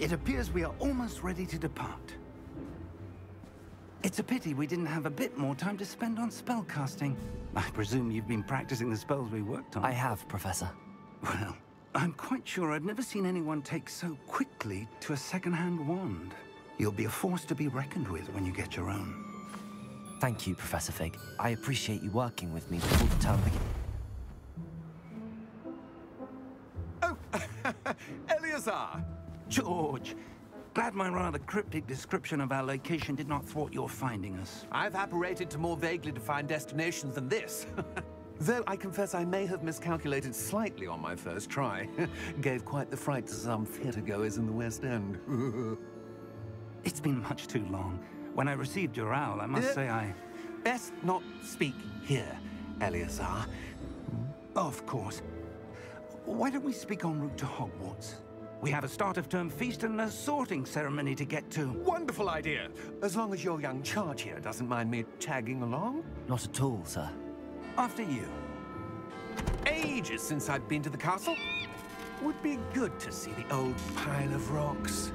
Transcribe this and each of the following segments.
It appears we are almost ready to depart. It's a pity we didn't have a bit more time to spend on spellcasting. I presume you've been practicing the spells we worked on. I have, Professor. Well, I'm quite sure I've never seen anyone take so quickly to a second-hand wand. You'll be a force to be reckoned with when you get your own. Thank you, Professor Fig. I appreciate you working with me before the term begins. Oh, Eleazar! George, glad my rather cryptic description of our location did not thwart your finding us. I've apparated to more vaguely defined destinations than this. Though I confess I may have miscalculated slightly on my first try. Gave quite the fright to some theatre-goers in the West End. It's been much too long. When I received your owl, I must say I... Best not speak here, Eleazar. Of course. Why don't we speak en route to Hogwarts? We have a start-of-term feast and a sorting ceremony to get to. Wonderful idea! As long as your young charge here doesn't mind me tagging along. Not at all, sir. After you. Ages since I've been to the castle. Would be good to see the old pile of rocks.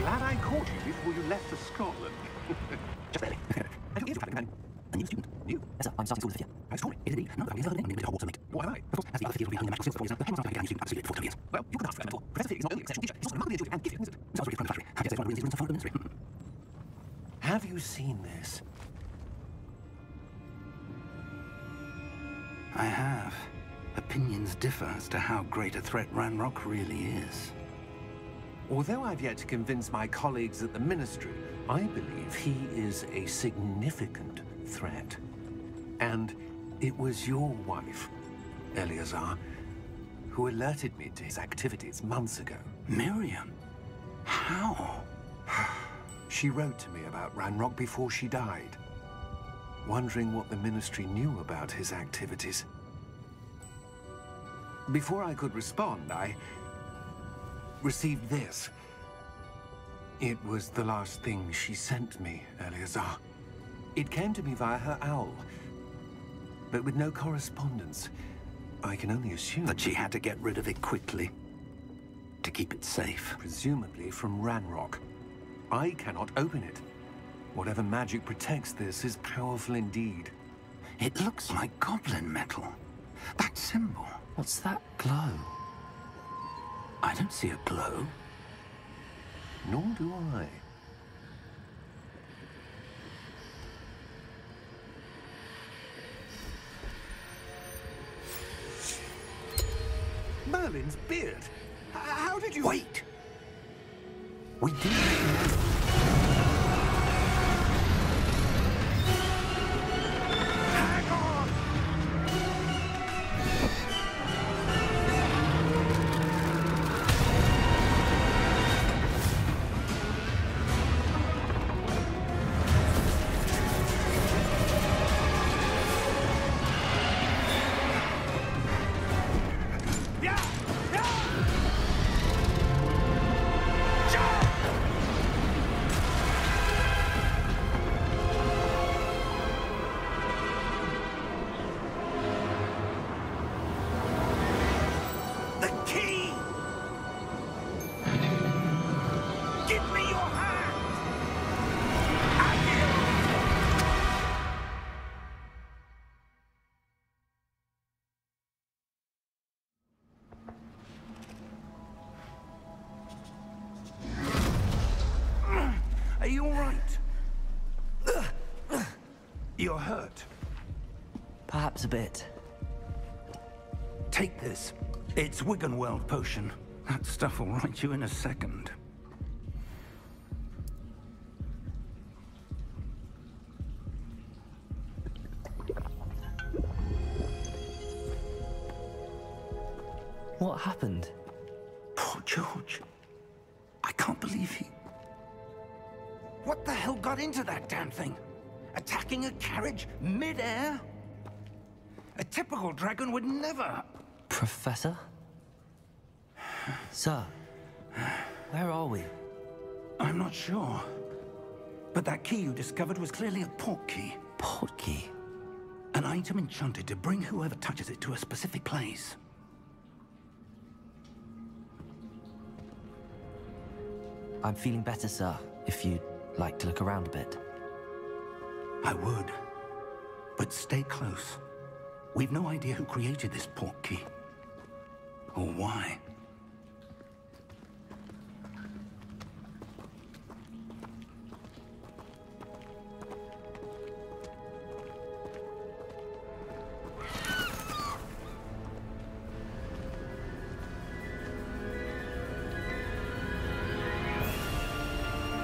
I caught you before you left for Scotland. Just barely. And you is a traveling companion. A new student. New? Yes, sir. I'm starting school this year. How's Corey? It is indeed. No, I'm going to Hogwarts to make. What am I? Of course, as the other field will be hunting the magical skills for the Hogwarts starting a new student absolutely before 2 years. Well, you can ask for a mentor. Professor Fig is not only an exceptional teacher, he's also remarkably intuitive and gifted. Sounds really from the factory. Have you said one of the students are following the ministry? Have you seen this? I have. Opinions differ as to how great a threat Ranrock really is. Although I've yet to convince my colleagues at the Ministry, I believe he is a significant threat. And it was your wife, Eleazar, who alerted me to his activities months ago. Miriam? How? She wrote to me about Ranrock before she died, wondering what the Ministry knew about his activities. Before I could respond, I received this. It was the last thing she sent me, Eleazar. It came to me via her owl, but with no correspondence. I can only assume that she had to get rid of it quickly, to keep it safe. Presumably from Ranrock. I cannot open it. Whatever magic protects this is powerful indeed. It looks like goblin metal. That symbol. What's that glow? I don't see a glow. Nor do I. Merlin's beard. How did you... Wait! We didn't... Are you all right? You're hurt. Perhaps a bit. Take this. It's Wiggenweld potion. That stuff will right you in a second. What happened? Poor George. I can't believe he... What the hell got into that damn thing? Attacking a carriage mid-air? A typical dragon would never... Professor? Sir, where are we? I'm not sure. But that key you discovered was clearly a port key. Port key? An item enchanted to bring whoever touches it to a specific place. I'm feeling better, sir, if you'd like to look around a bit. I would. But stay close. We've no idea who created this port key. Or why.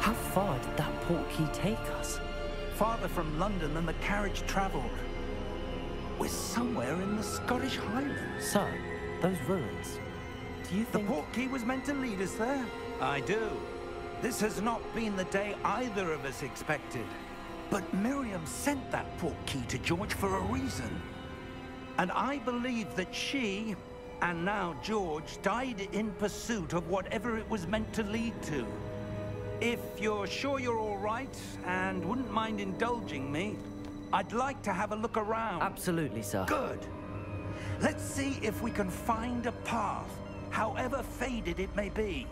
How far did that port key take us? Farther from London than the carriage traveled. We're somewhere in the Scottish Highlands. Sir, those ruins. Do you The think... port key was meant to lead us there? I do. This has not been the day either of us expected. But Miriam sent that port key to George for a reason. And I believe that she, and now George, died in pursuit of whatever it was meant to lead to. If you're sure you're all right, and wouldn't mind indulging me, I'd like to have a look around. Absolutely, sir. Good. Let's see if we can find a path, however faded it may be.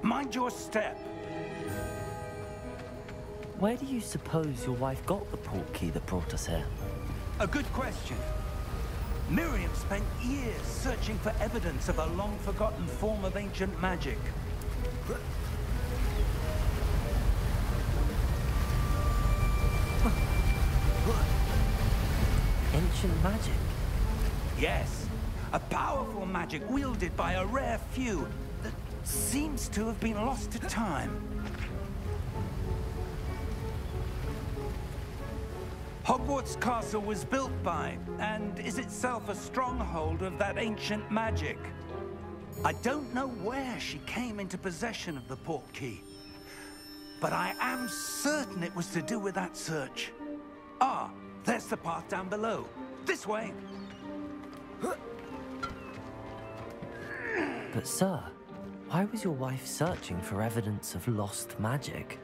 Mind your step. Where do you suppose your wife got the port key that brought us here? A good question. Miriam spent years searching for evidence of a long-forgotten form of ancient magic. Ancient magic? Yes, a powerful magic wielded by a rare few that seems to have been lost to time. Hogwarts Castle was built by, and is itself a stronghold of that ancient magic. I don't know where she came into possession of the port key, but I am certain it was to do with that search. Ah, there's the path down below. This way. But sir, why was your wife searching for evidence of lost magic?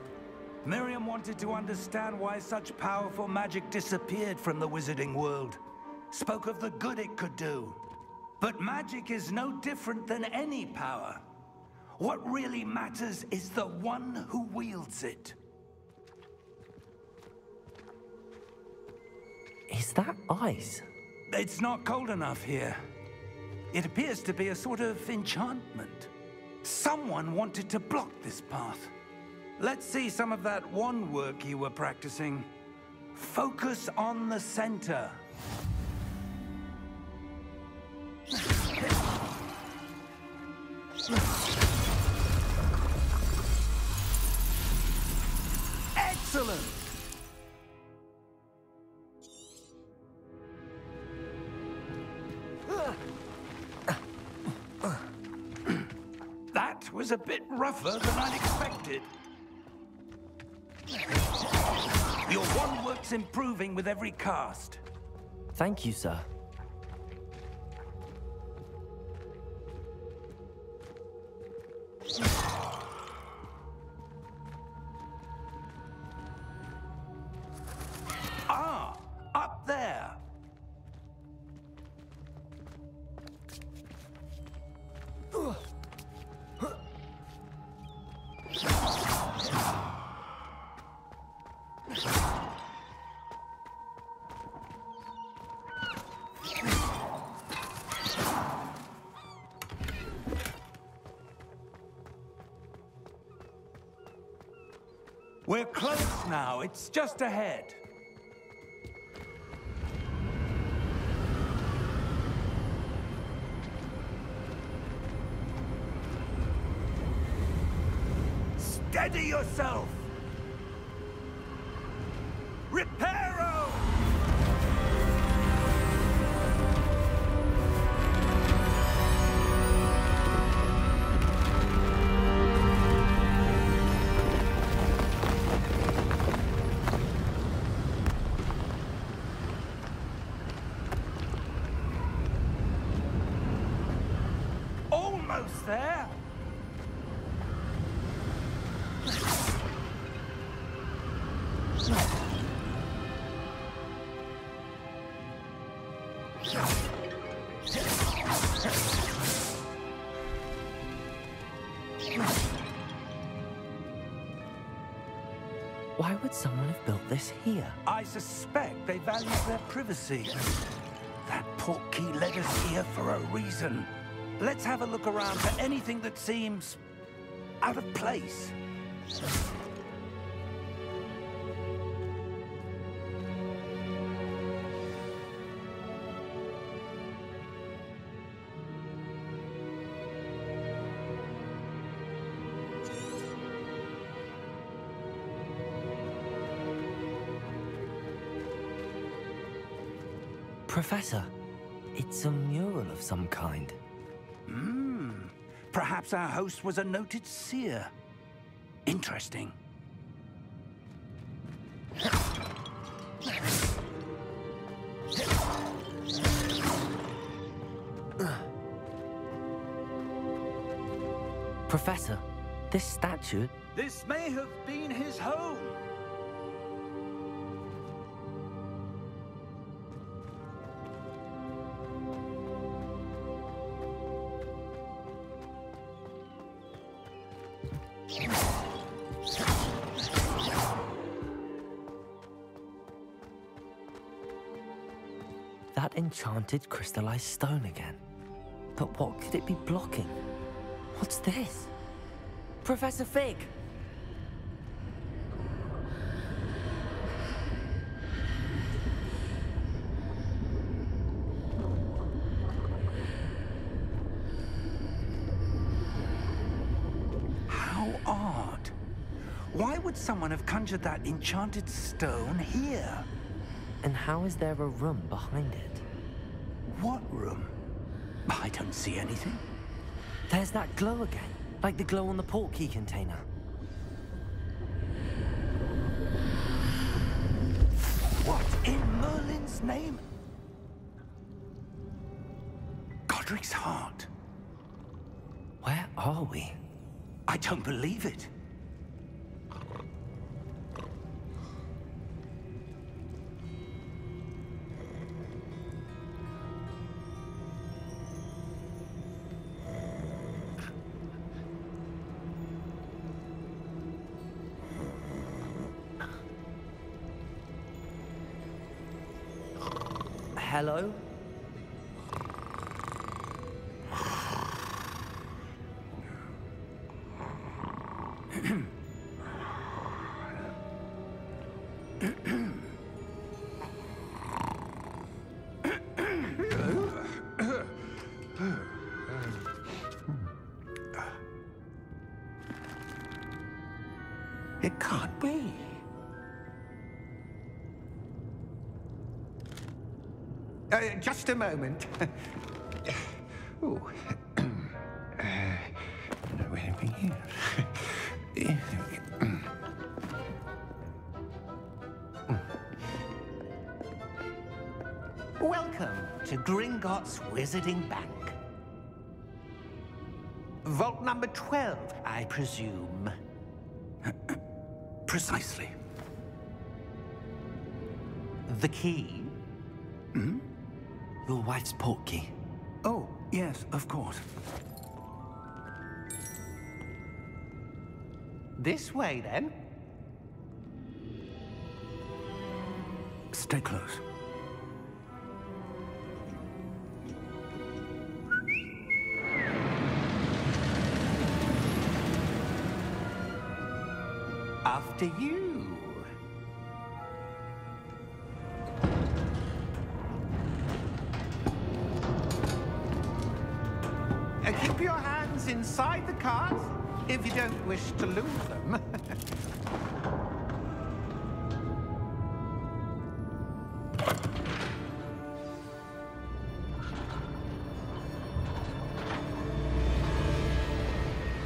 Miriam wanted to understand why such powerful magic disappeared from the wizarding world. Spoke of the good it could do. But magic is no different than any power. What really matters is the one who wields it. Is that ice? It's not cold enough here. It appears to be a sort of enchantment. Someone wanted to block this path. Let's see some of that wand work you were practicing. Focus on the center. Excellent! That was a bit rougher than I'd expected. Your wand work's improving with every cast. Thank you, sir. Ah, up there. We're close now. It's just ahead. Steady yourself! Reparo! ghost there? Why would someone have built this here? I suspect they value their privacy. That portkey led us here for a reason. Let's have a look around for anything that seems out of place. Professor, it's a mural of some kind. Perhaps our host was a noted seer. Interesting. Professor, this statue... This may have been his home. That enchanted crystallized stone again. But what could it be blocking? What's this? Professor Fig! How odd. Why would someone have conjured that enchanted stone here? And how is there a room behind it? What room? I don't see anything. There's that glow again, like the glow on the portkey container. What in Merlin's name? Godric's heart. Where are we? I don't believe it. Hello? It can't be. Just a moment. Ooh. Wait a minute. Welcome to Gringotts Wizarding Bank. Vault number 12, I presume. Precisely. The key? Your wife's portkey. Oh, yes, of course. This way, then. Stay close. After you. Keep your hands inside the cart if you don't wish to lose them.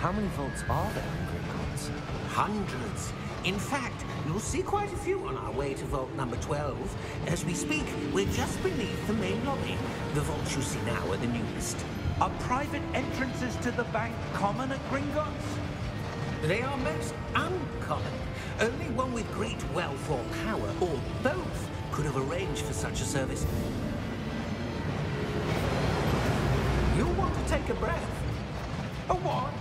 How many vaults are there in Gringotts? Hundreds. In fact, you'll see quite a few on our way to vault number 12. As we speak, we're just beneath the main lobby. The vaults you see now are the newest. Are private entrances to the bank common at Gringotts? They are most uncommon. Only one with great wealth or power, or both, could have arranged for such a service. You'll want to take a breath. A what?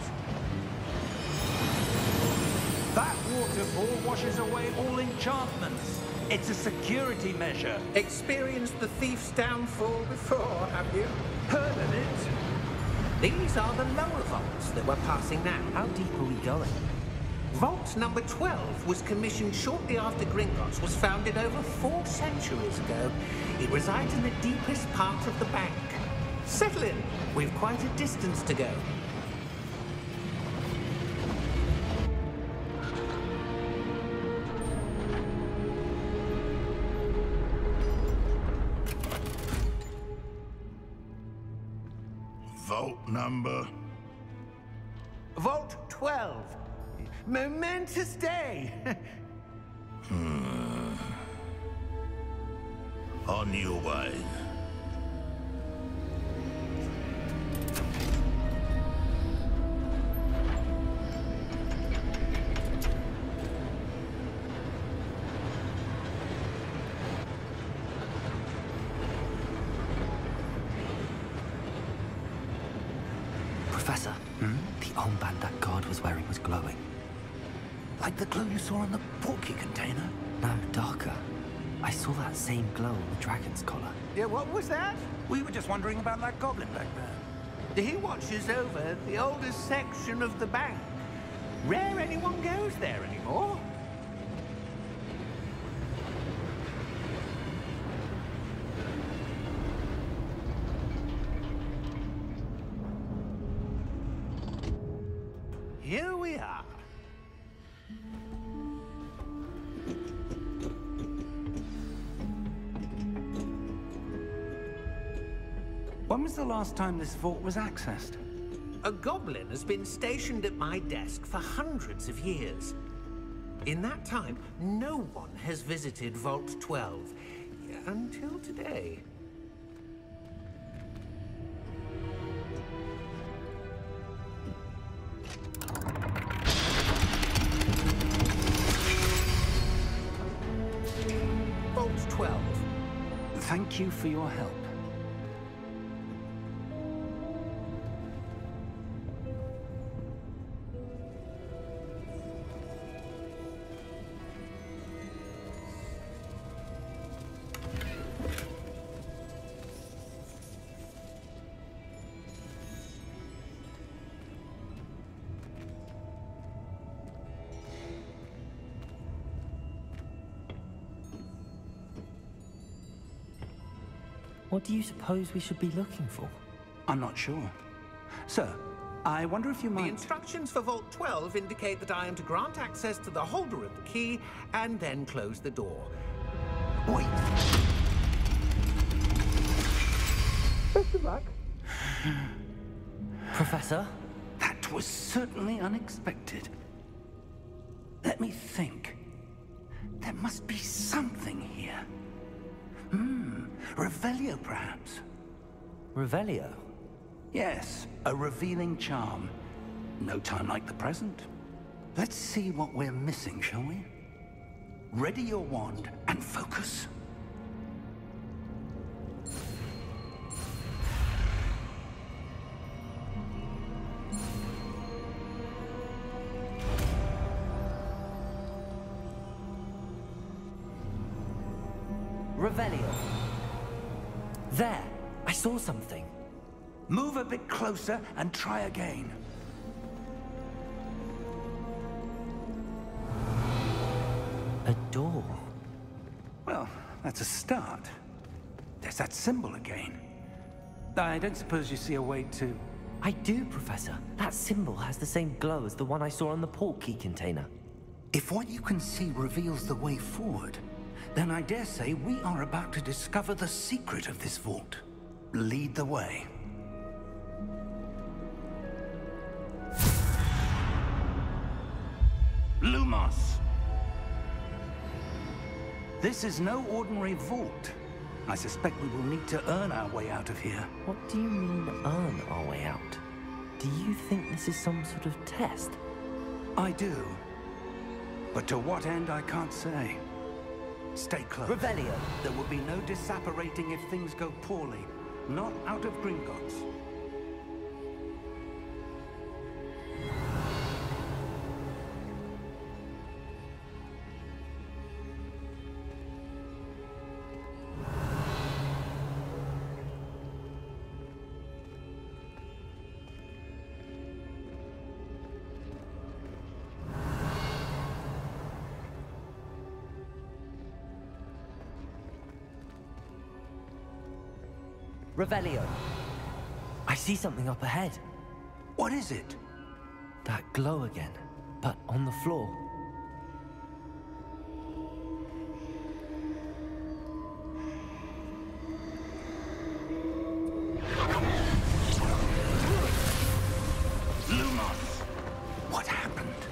That waterfall washes away all enchantments. It's a security measure. Experienced the thief's downfall before, have you? Heard of it? These are the lower vaults that we're passing now. How deep are we going? Vault number 12 was commissioned shortly after Gringotts was founded over 4 centuries ago. It resides in the deepest part of the bank. Settle in. We've quite a distance to go. Vault number? Vault 12. Momentous day. On your way. Professor, the armband that guard was wearing was glowing. Like the glow you saw on the porky container? No, darker. I saw that same glow on the dragon's collar. Yeah, what was that? We were just wondering about that goblin back there. He watches over the oldest section of the bank. Rare anyone goes there anymore. Here we are. When was the last time this vault was accessed? A goblin has been stationed at my desk for hundreds of years. In that time, no one has visited Vault 12 until today. Vault 12. Thank you for your help. What do you suppose we should be looking for? I'm not sure. Sir, I wonder if you The might... instructions for Vault 12 indicate that I am to grant access to the holder of the key and then close the door. Wait! Best of luck. Professor? That was certainly unexpected. Let me think. There must be something here. Revelio, perhaps? Revelio? Yes, a revealing charm. No time like the present. Let's see what we're missing, shall we? Ready your wand and focus. Revelio. There! I saw something. Move a bit closer and try again. A door. Well, that's a start. There's that symbol again. I don't suppose you see a way to... I do, Professor. That symbol has the same glow as the one I saw on the port key container. If what you can see reveals the way forward, then I dare say we are about to discover the secret of this vault. Lead the way. Lumos! This is no ordinary vault. I suspect we will need to earn our way out of here. What do you mean, earn our way out? Do you think this is some sort of test? I do. But to what end, I can't say. Stay close. Revelio! There will be no disapparating if things go poorly. Not out of Gringotts. Revelio! I see something up ahead. What is it? That glow again, but on the floor. Lumos! What happened?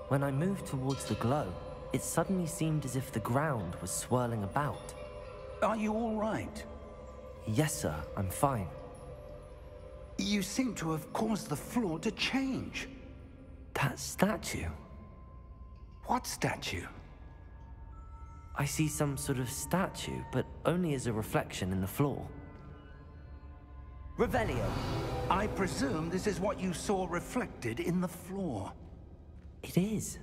When I moved towards the glow, it suddenly seemed as if the ground was swirling about. Are you all right? Yes, sir, I'm fine. You seem to have caused the floor to change. That statue? What statue? I see some sort of statue, but only as a reflection in the floor. Revelio! I presume this is what you saw reflected in the floor. It is.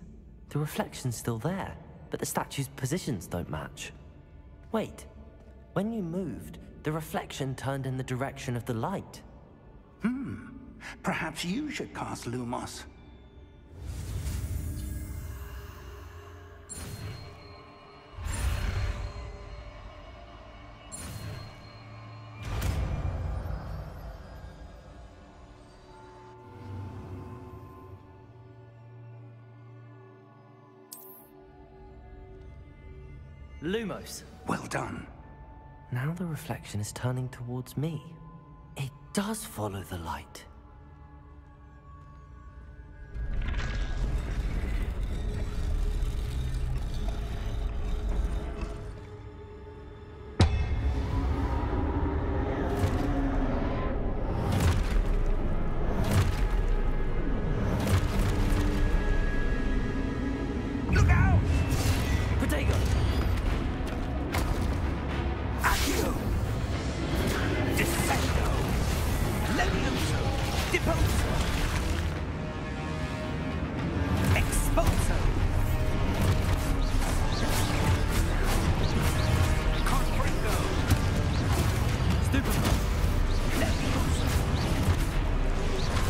The reflection's still there, but the statue's positions don't match. Wait, when you moved, the reflection turned in the direction of the light. Perhaps you should cast Lumos. Lumos! Well done. Now the reflection is turning towards me. It does follow the light. Look out! Protego! Accio! Descendo! Levioso! Deposo! Expulso! Confringo! Stupefy! Levioso!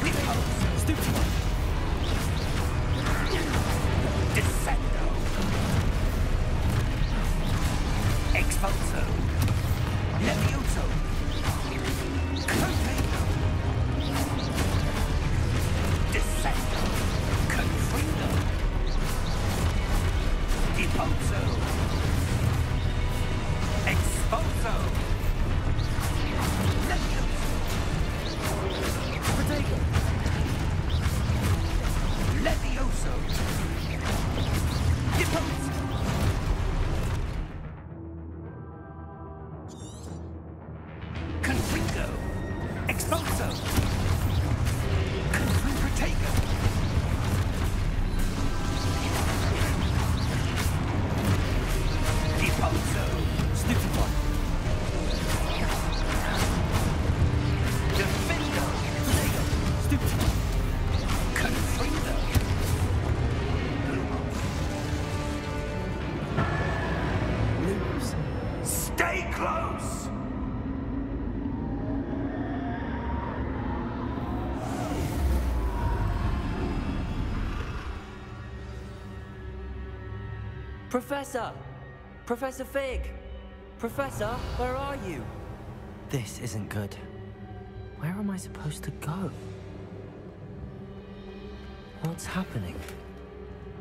Deposo! Stupefy! Descendo! Expulso! Levioso! Containo! Descendo! Confringo! Deposo! Expulso! Levioso! Protego! Levioso! Deposo! Confringo! Expulso! Confringo! Deposo! Stupefy! Defendo! Protego! Stupefy! Confringo! Lumos! Stay close! Professor! Professor Fig! Professor, where are you? This isn't good. Where am I supposed to go? What's happening?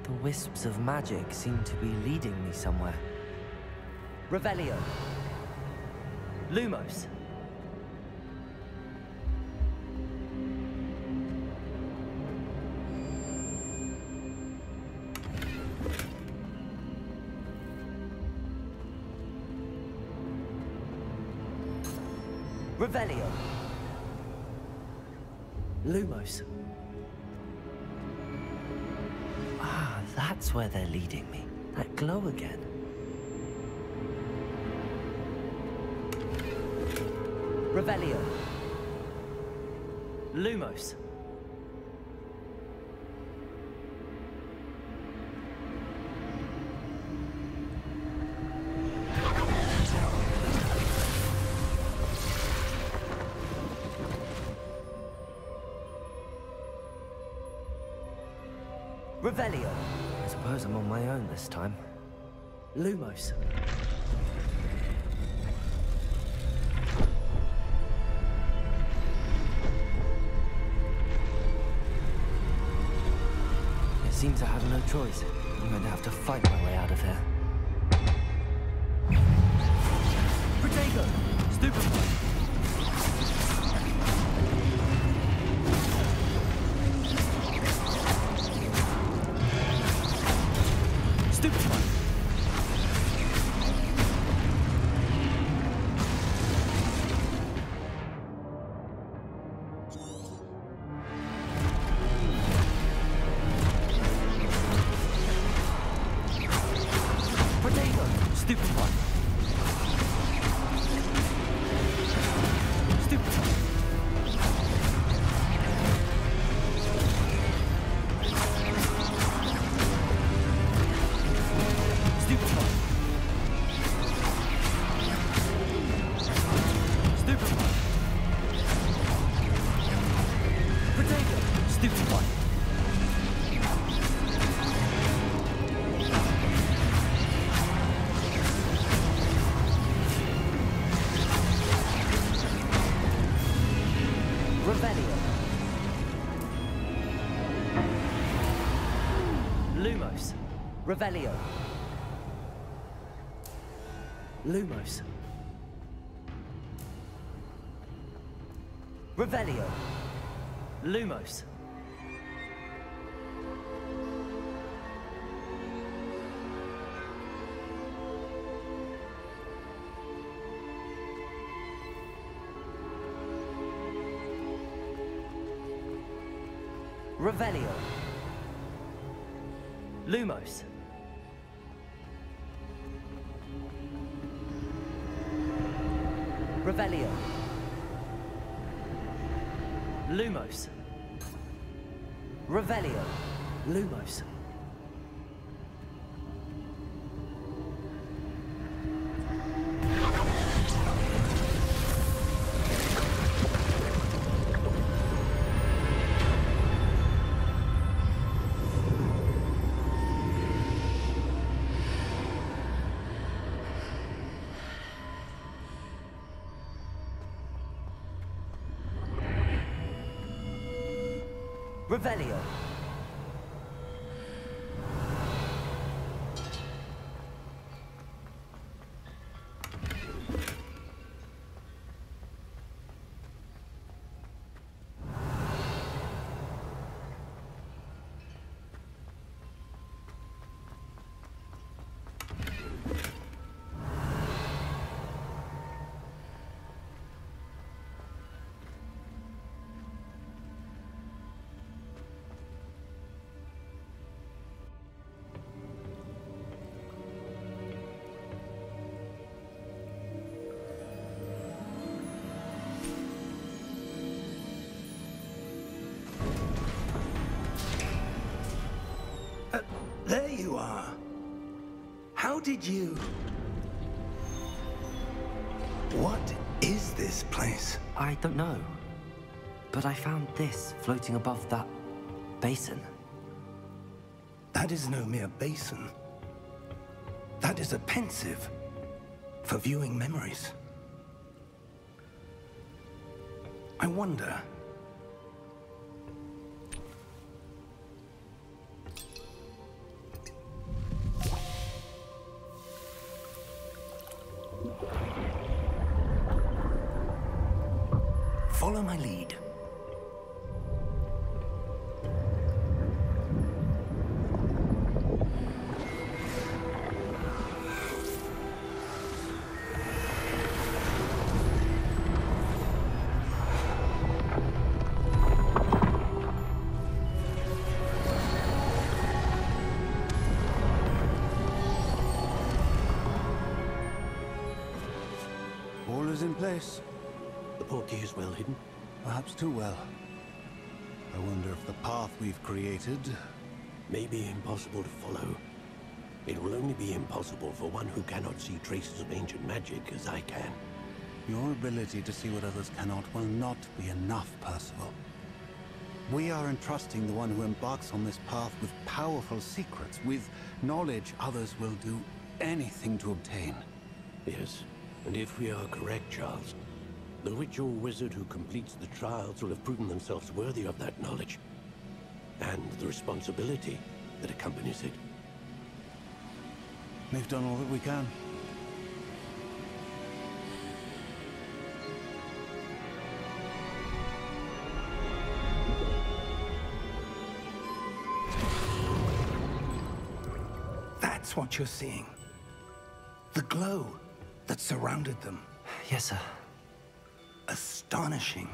The wisps of magic seem to be leading me somewhere. Revelio! Lumos! Revelio. Lumos. Ah, that's where they're leading me. That glow again. Revelio. Lumos. Revelio. I suppose I'm on my own this time. Lumos. It seems I have no choice. I'm going to have to fight my way out of here. Protego! Stupefy! Revelio. Lumos. Revelio. Lumos. Revelio. Lumos. Revelio. Lumos. Revelio. Lumos. Revelio. There you are. How did you... What is this place? I don't know. But I found this floating above that basin. That is no mere basin. That is a pensive for viewing memories. I wonder... Follow my lead. place. The portkey is well hidden? Perhaps too well. I wonder if the path we've created... may be impossible to follow. It will only be impossible for one who cannot see traces of ancient magic as I can. Your ability to see what others cannot will not be enough, Percival. We are entrusting the one who embarks on this path with powerful secrets, with knowledge others will do anything to obtain. Yes, and if we are correct, Charles, the witch or wizard who completes the trials will have proven themselves worthy of that knowledge, and the responsibility that accompanies it. We've done all that we can. That's what you're seeing. The glow that surrounded them. Yes, sir. Astonishing.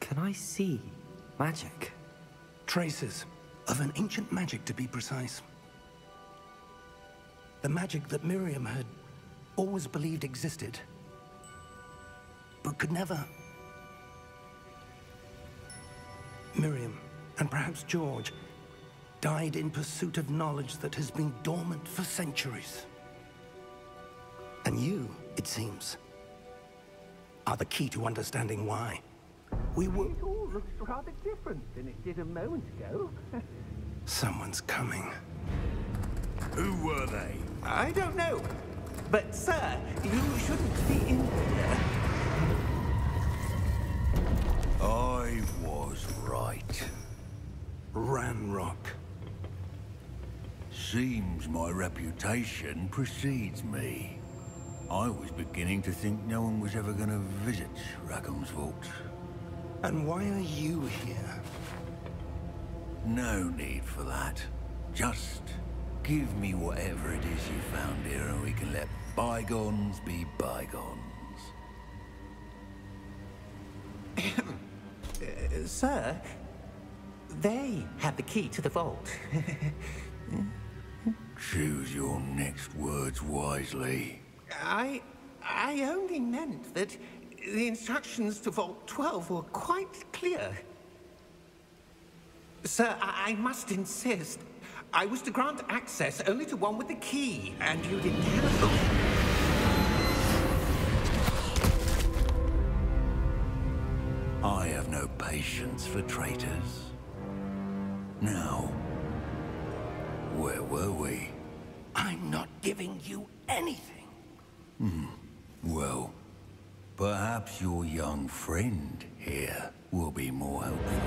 Can I see magic? Traces of an ancient magic, to be precise. The magic that Miriam had always believed existed, but could never. Miriam, and perhaps George, died in pursuit of knowledge that has been dormant for centuries. And you, it seems, are the key to understanding why. We were... It all looks rather different than it did a moment ago. Someone's coming. Who were they? I don't know. But, sir, you shouldn't be in here. I was right. Ranrock. Seems my reputation precedes me. I was beginning to think no one was ever going to visit Rackham's vault. And why are you here? No need for that. Just give me whatever it is you found here and we can let bygones be bygones. Sir, they have the key to the vault. Choose your next words wisely. I only meant that the instructions to Vault 12 were quite clear. Sir, I must insist. I was to grant access only to one with the key, and you didn't have them. I have no patience for traitors. Now, where were we? I'm not giving you anything. Well, perhaps your young friend here will be more helpful.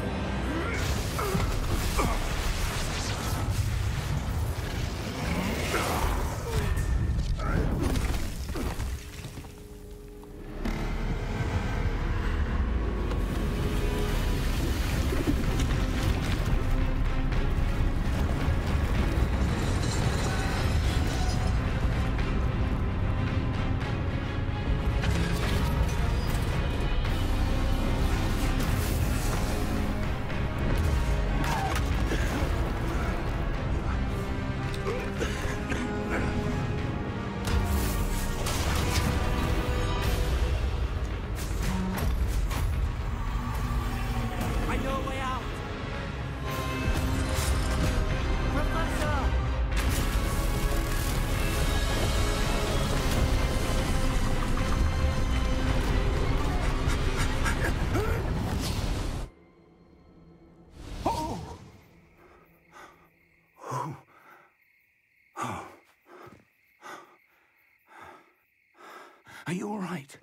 Are you all right?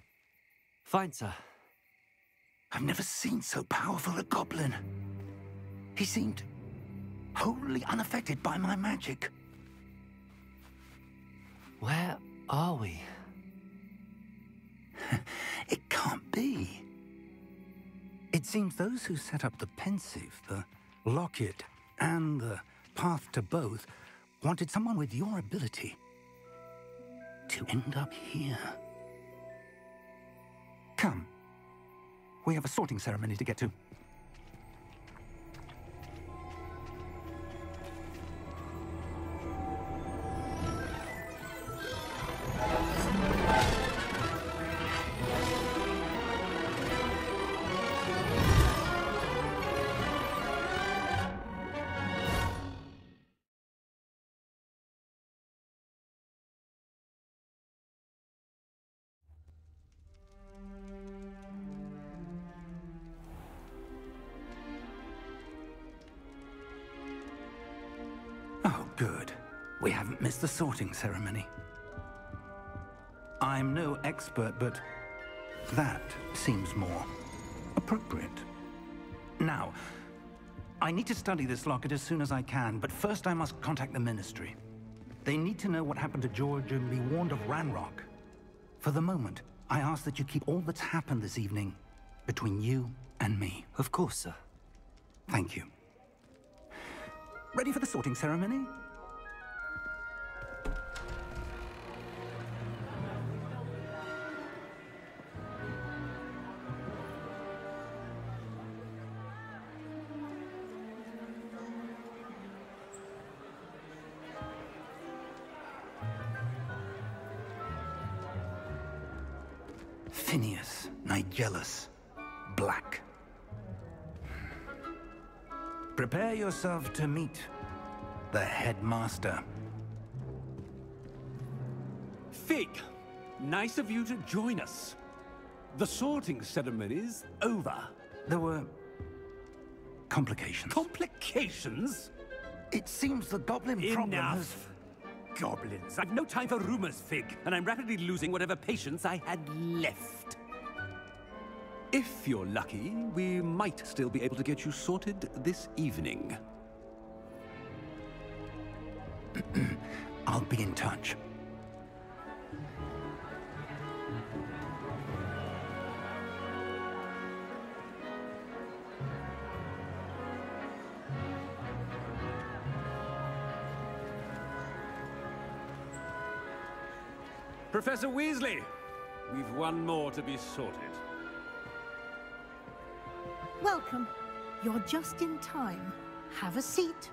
Fine, sir. I've never seen so powerful a goblin. He seemed wholly unaffected by my magic. Where are we? It can't be. It seems those who set up the pensive, the locket, and the path to both wanted someone with your ability to end up here. Come. We have a sorting ceremony to get to. We haven't missed the sorting ceremony. I'm no expert, but that seems more appropriate. Now, I need to study this locket as soon as I can, but first I must contact the Ministry. They need to know what happened to George and be warned of Ranrock. For the moment, I ask that you keep all that's happened this evening between you and me. Of course, sir. Thank you. Ready for the sorting ceremony? Phineas, Nigellus, Black. Prepare yourself to meet the headmaster. Fig, nice of you to join us. The sorting ceremony's over. There were complications. Complications? It seems the goblin problem has... Enough! Goblins. I've no time for rumors, Fig, and I'm rapidly losing whatever patience I had left. If you're lucky, we might still be able to get you sorted this evening. I'll be in touch. Professor Weasley, we've one more to be sorted. Welcome. You're just in time. Have a seat.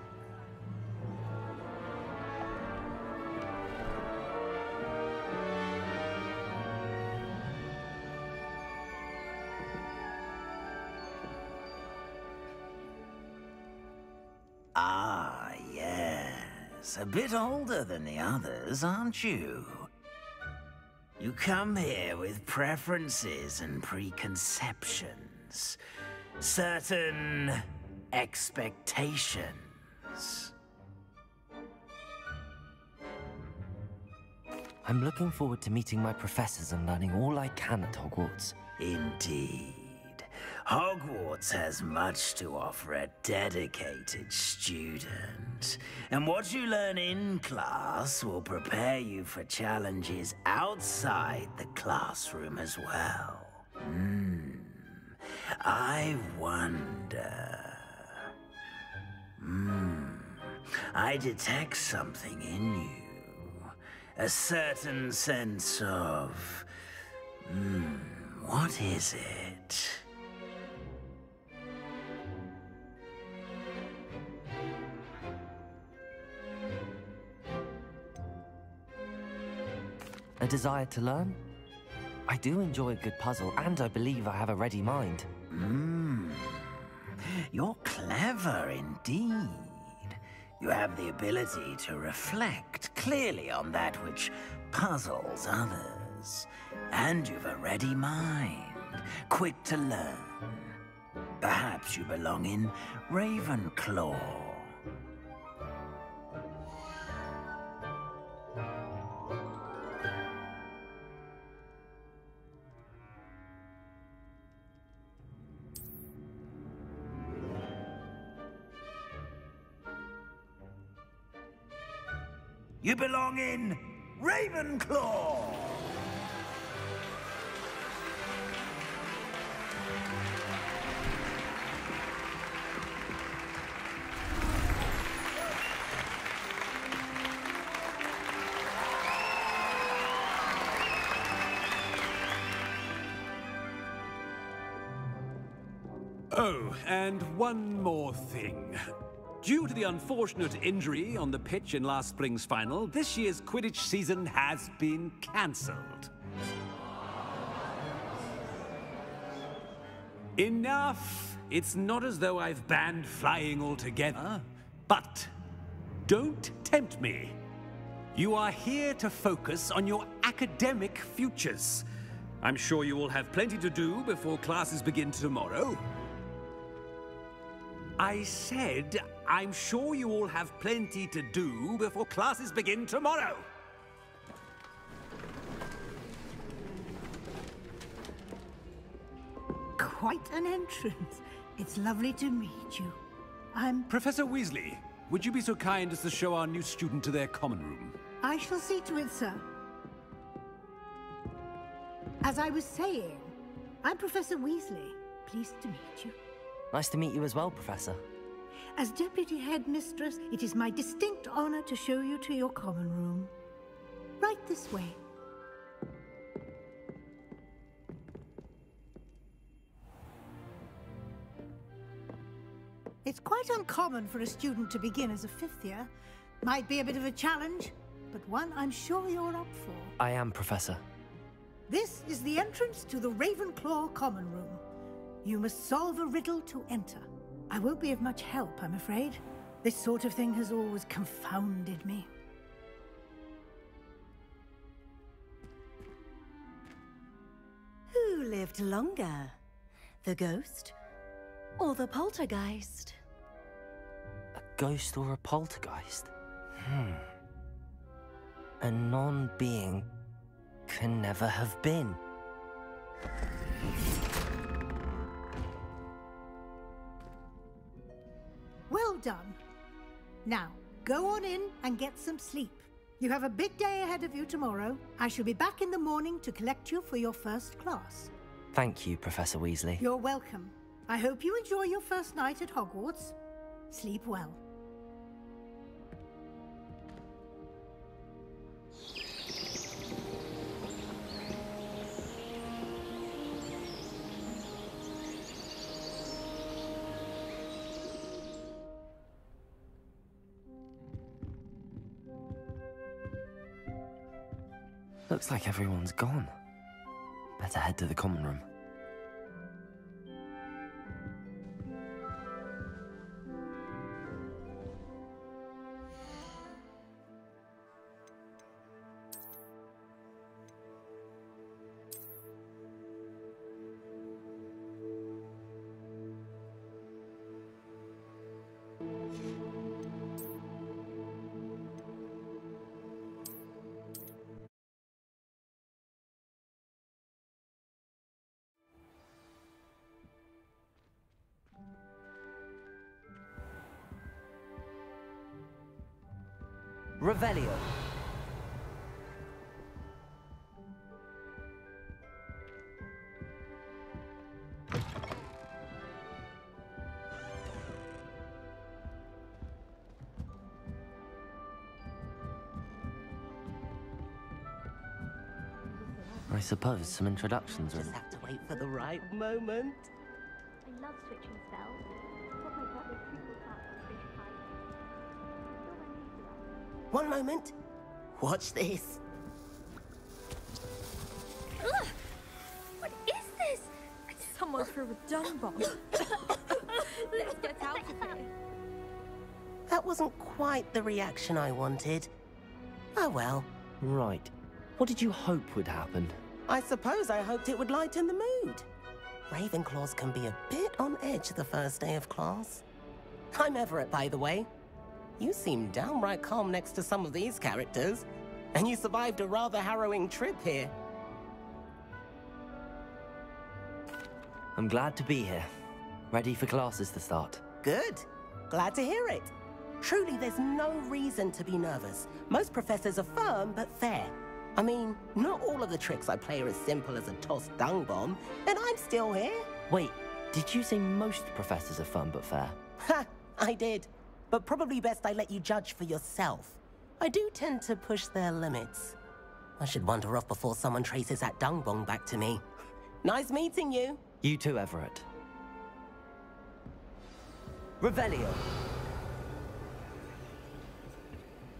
Ah, yes. A bit older than the others, aren't you? You come here with preferences and preconceptions. Certain expectations. I'm looking forward to meeting my professors and learning all I can at Hogwarts. Indeed. Hogwarts has much to offer a dedicated student. And what you learn in class will prepare you for challenges outside the classroom as well. I wonder... I detect something in you. A certain sense of... what is it? A desire to learn? I do enjoy a good puzzle, and I believe I have a ready mind. You're clever indeed. You have the ability to reflect clearly on that which puzzles others. And you've a ready mind, quick to learn. Perhaps you belong in Ravenclaw. You belong in Ravenclaw! Oh, and one more thing. Due to the unfortunate injury on the pitch in last spring's final, this year's Quidditch season has been cancelled. Enough! It's not as though I've banned flying altogether, but don't tempt me. You are here to focus on your academic futures. I'm sure you will have plenty to do before classes begin tomorrow. I said I'm sure you all have plenty to do before classes begin tomorrow. Quite an entrance. It's lovely to meet you. I'm... Professor Weasley, would you be so kind as to show our new student to their common room? I shall see to it, sir. As I was saying, I'm Professor Weasley. Pleased to meet you. Nice to meet you as well, Professor. As Deputy Headmistress, it is my distinct honor to show you to your common room. Right this way. It's quite uncommon for a student to begin as a fifth year. Might be a bit of a challenge, but one I'm sure you're up for. I am, Professor. This is the entrance to the Ravenclaw common room. You must solve a riddle to enter. I won't be of much help, I'm afraid. This sort of thing has always confounded me. Who lived longer? The ghost or the poltergeist? A ghost or a poltergeist? A non-being can never have been. Well done. Now, go on in and get some sleep. You have a big day ahead of you tomorrow. I shall be back in the morning to collect you for your first class. Thank you, Professor Weasley. You're welcome. I hope you enjoy your first night at Hogwarts. Sleep well. Looks like everyone's gone. Better head to the common room. Revelio. I suppose some introductions are... Just have to wait for the right moment. I love switching spells. It's what my brother's prequel class was fish pie. One moment. Watch this. Ugh! What is this? Someone threw a dung bomb. Let's get out of here. That wasn't quite the reaction I wanted. Oh well. Right. What did you hope would happen? I suppose I hoped it would lighten the mood. Ravenclaws can be a bit on edge the first day of class. I'm Everett, by the way. You seem downright calm next to some of these characters, and you survived a rather harrowing trip here. I'm glad to be here. Ready for classes to start. Good. Glad to hear it. Truly, there's no reason to be nervous. Most professors are firm but fair. I mean, not all of the tricks I play are as simple as a tossed dung bomb, and I'm still here. Wait, did you say most professors are fun but fair? Ha! I did. But probably best I let you judge for yourself. I do tend to push their limits. I should wander off before someone traces that dung bomb back to me. Nice meeting you. You too, Everett. Revelio.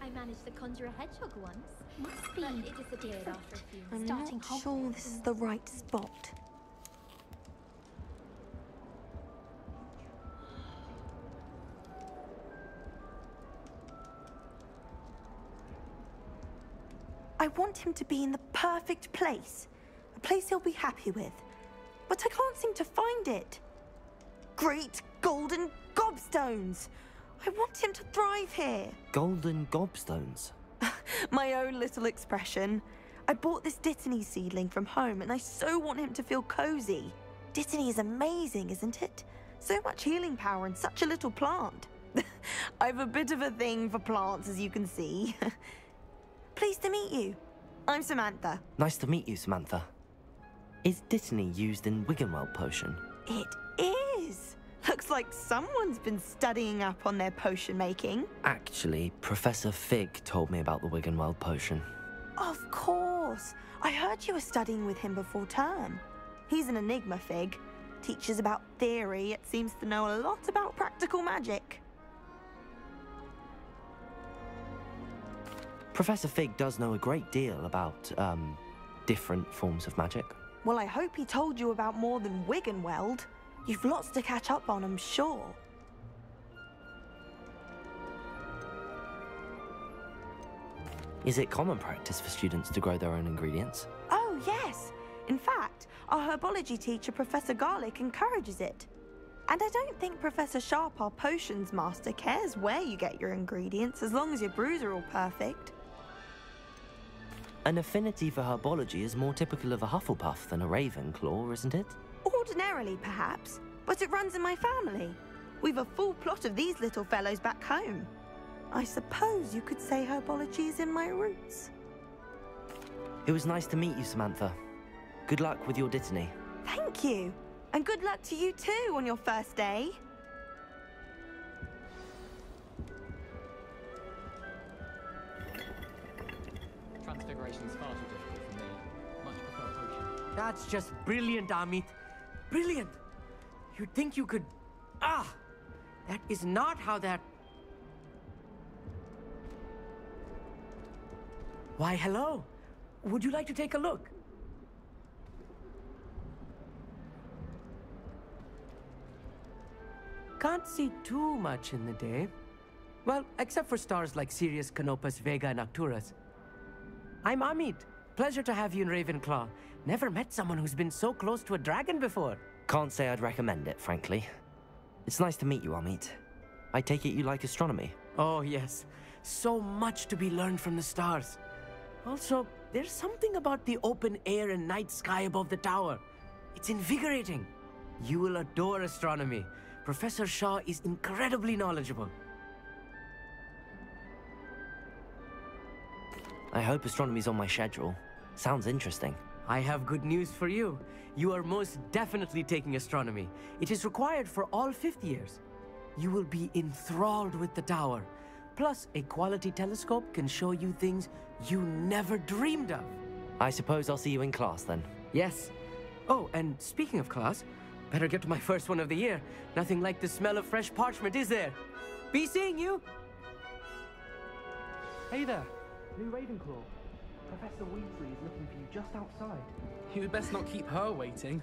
I managed to conjure a hedgehog once. Must be. But it disappeared after a few. I'm Starting not sure this is the right spot. I want him to be in the perfect place. A place he'll be happy with. But I can't seem to find it. Great golden gobstones! I want him to thrive here. Golden gobstones. My own little expression. I bought this Dittany seedling from home and I so want him to feel cozy. Dittany is amazing, isn't it? So much healing power in such a little plant. I've a bit of a thing for plants, as you can see. Pleased to meet you. I'm Samantha. Nice to meet you, Samantha. Is Dittany used in Wiggenweld potion? It is. Looks like someone's been studying up on their potion making. Actually, Professor Fig told me about the Wiggenweld potion. Of course. I heard you were studying with him before term. He's an enigma, Fig. Teaches about theory, yet seems to know a lot about practical magic. Professor Fig does know a great deal about, different forms of magic. Well, I hope he told you about more than Wiggenweld. You've lots to catch up on, I'm sure. Is it common practice for students to grow their own ingredients? Oh, yes. In fact, our herbology teacher, Professor Garlick, encourages it. And I don't think Professor Sharp, our potions master, cares where you get your ingredients, as long as your brews are all perfect. An affinity for herbology is more typical of a Hufflepuff than a Ravenclaw, isn't it? Ordinarily, perhaps, but it runs in my family. We've a full plot of these little fellows back home. I suppose you could say herbology is in my roots. It was nice to meet you, Samantha. Good luck with your Dittany. Thank you. And good luck to you too on your first day. Transfiguration's far too difficult for me. Much prefer potion. That's just brilliant, Amit. Brilliant! You'd think you could... Ah! That is not how that... Why, hello. Would you like to take a look? Can't see too much in the day. Well, except for stars like Sirius, Canopus, Vega, and Arcturus. I'm Amit. Pleasure to have you in Ravenclaw. Never met someone who's been so close to a dragon before. Can't say I'd recommend it, frankly. It's nice to meet you, Amit. I take it you like astronomy? Oh, yes. So much to be learned from the stars. Also, there's something about the open air and night sky above the tower. It's invigorating. You will adore astronomy. Professor Shaw is incredibly knowledgeable. I hope astronomy's on my schedule. Sounds interesting. I have good news for you. You are most definitely taking astronomy. It is required for all 5th years. You will be enthralled with the tower. Plus, a quality telescope can show you things you never dreamed of. I suppose I'll see you in class then. Yes. Oh, and speaking of class, better get to my first one of the year. Nothing like the smell of fresh parchment, is there? Be seeing you! Hey there, new Ravenclaw. Professor Weasley is looking for you just outside. You'd best not keep her waiting.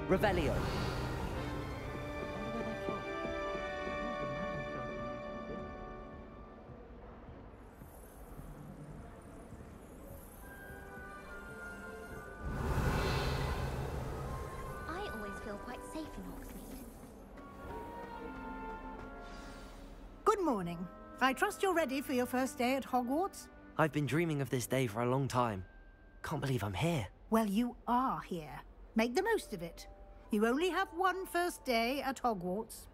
Revelio. I always feel quite safe in Hogsmeade. Good morning. I trust you're ready for your first day at Hogwarts? I've been dreaming of this day for a long time. Can't believe I'm here. Well, you are here. Make the most of it. You only have one first day at Hogwarts.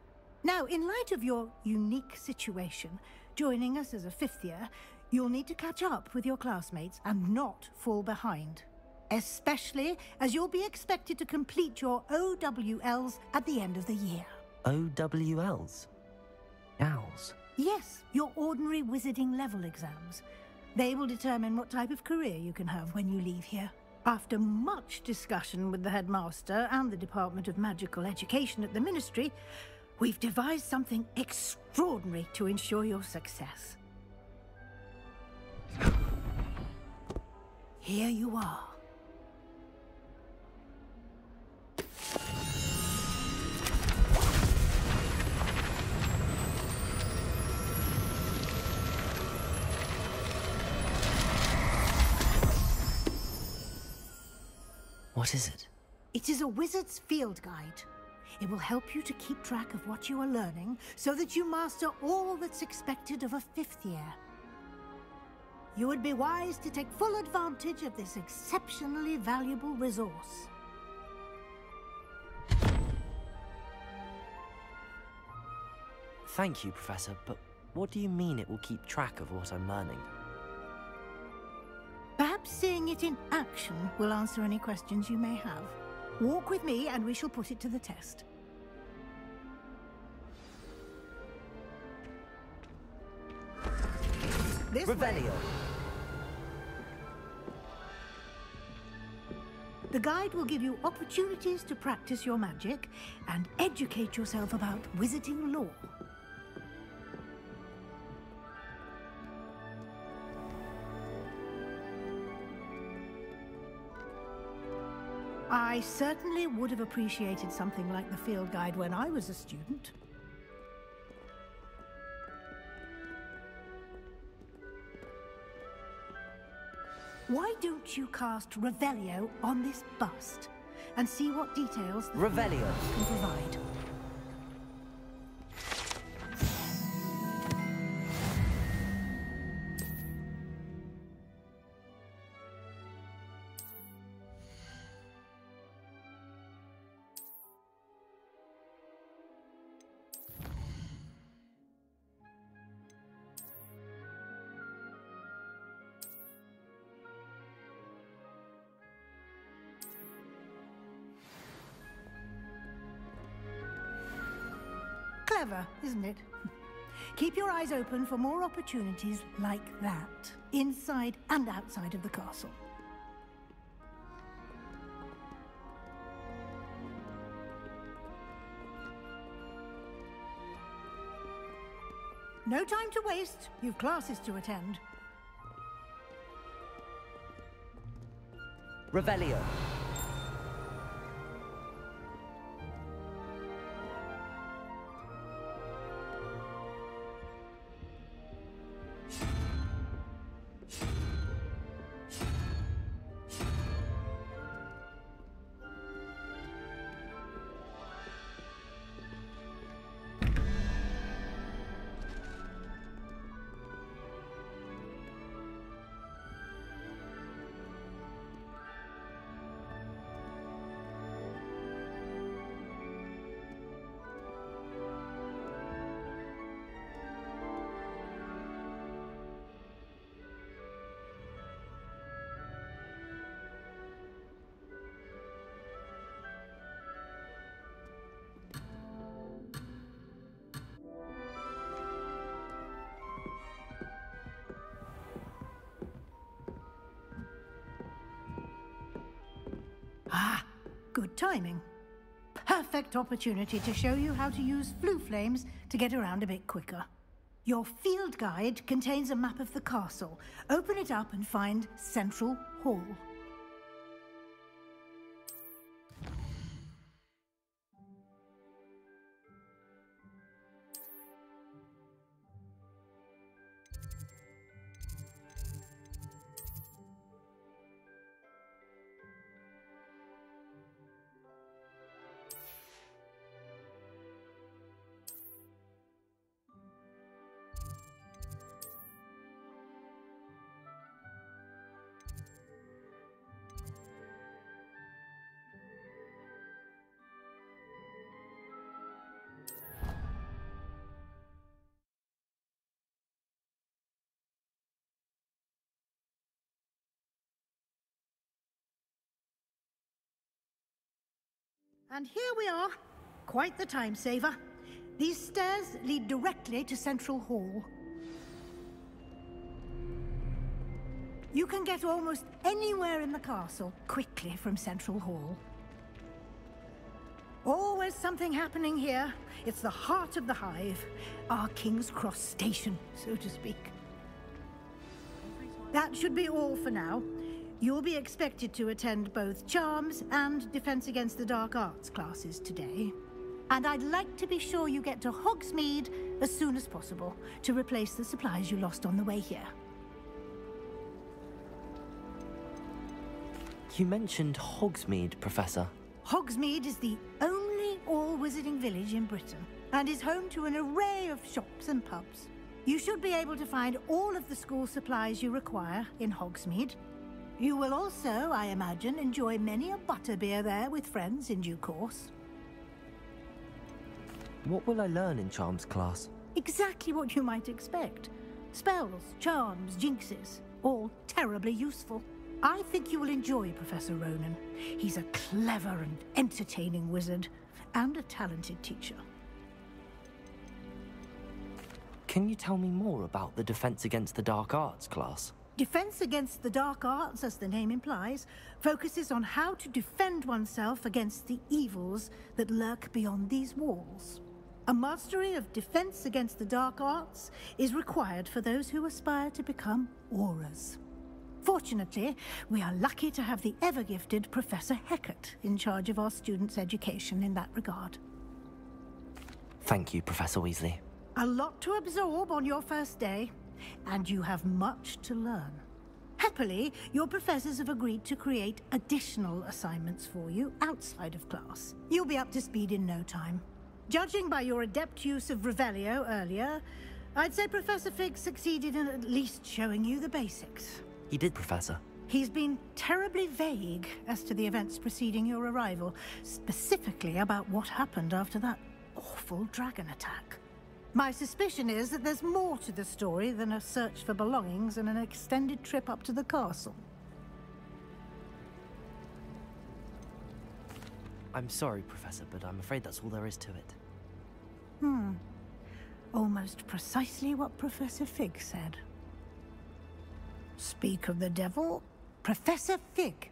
Now, in light of your unique situation, joining us as a 5th year, you'll need to catch up with your classmates and not fall behind. Especially as you'll be expected to complete your OWLs at the end of the year. OWLs? Owls? Yes, your ordinary wizarding level exams. They will determine what type of career you can have when you leave here. After much discussion with the headmaster and the Department of Magical Education at the Ministry, we've devised something extraordinary to ensure your success. Here you are. What is it? It is a wizard's field guide. It will help you to keep track of what you are learning so that you master all that's expected of a 5th year. You would be wise to take full advantage of this exceptionally valuable resource. Thank you, Professor, but what do you mean it will keep track of what I'm learning? Perhaps seeing it in action will answer any questions you may have. Walk with me and we shall put it to the test. This Revelio. way. The guide will give you opportunities to practice your magic and educate yourself about wizarding lore. I certainly would have appreciated something like the field guide when I was a student. Why don't you cast Revelio on this bust and see what details the Revelio can provide? Clever, isn't it? Keep your eyes open for more opportunities like that, inside and outside of the castle. No time to waste. You've classes to attend. Revelio. Ah, good timing. Perfect opportunity to show you how to use flue flames to get around a bit quicker. Your field guide contains a map of the castle. Open it up and find Central Hall. And here we are. Quite the time saver. These stairs lead directly to Central Hall. You can get almost anywhere in the castle quickly from Central Hall. Always something happening here. It's the heart of the hive. Our King's Cross station, so to speak. That should be all for now. You'll be expected to attend both Charms and Defense Against the Dark Arts classes today. And I'd like to be sure you get to Hogsmeade as soon as possible to replace the supplies you lost on the way here. You mentioned Hogsmeade, Professor. Hogsmeade is the only all-wizarding village in Britain and is home to an array of shops and pubs. You should be able to find all of the school supplies you require in Hogsmeade. You will also, I imagine, enjoy many a butterbeer there with friends in due course. What will I learn in Charms class? Exactly what you might expect. Spells, charms, jinxes, all terribly useful. I think you will enjoy Professor Ronan. He's a clever and entertaining wizard, and a talented teacher. Can you tell me more about the Defense Against the Dark Arts class? Defense Against the Dark Arts, as the name implies, focuses on how to defend oneself against the evils that lurk beyond these walls. A mastery of Defense Against the Dark Arts is required for those who aspire to become Aurors. Fortunately, we are lucky to have the ever-gifted Professor Hecat in charge of our students' education in that regard. Thank you, Professor Weasley. A lot to absorb on your first day, and you have much to learn. Happily, your professors have agreed to create additional assignments for you outside of class. You'll be up to speed in no time. Judging by your adept use of Revelio earlier, I'd say Professor Fig succeeded in at least showing you the basics. He did, Professor. He's been terribly vague as to the events preceding your arrival, specifically about what happened after that awful dragon attack. My suspicion is that there's more to the story than a search for belongings and an extended trip up to the castle. I'm sorry, Professor, but I'm afraid that's all there is to it. Almost precisely what Professor Fig said. Speak of the devil, Professor Fig.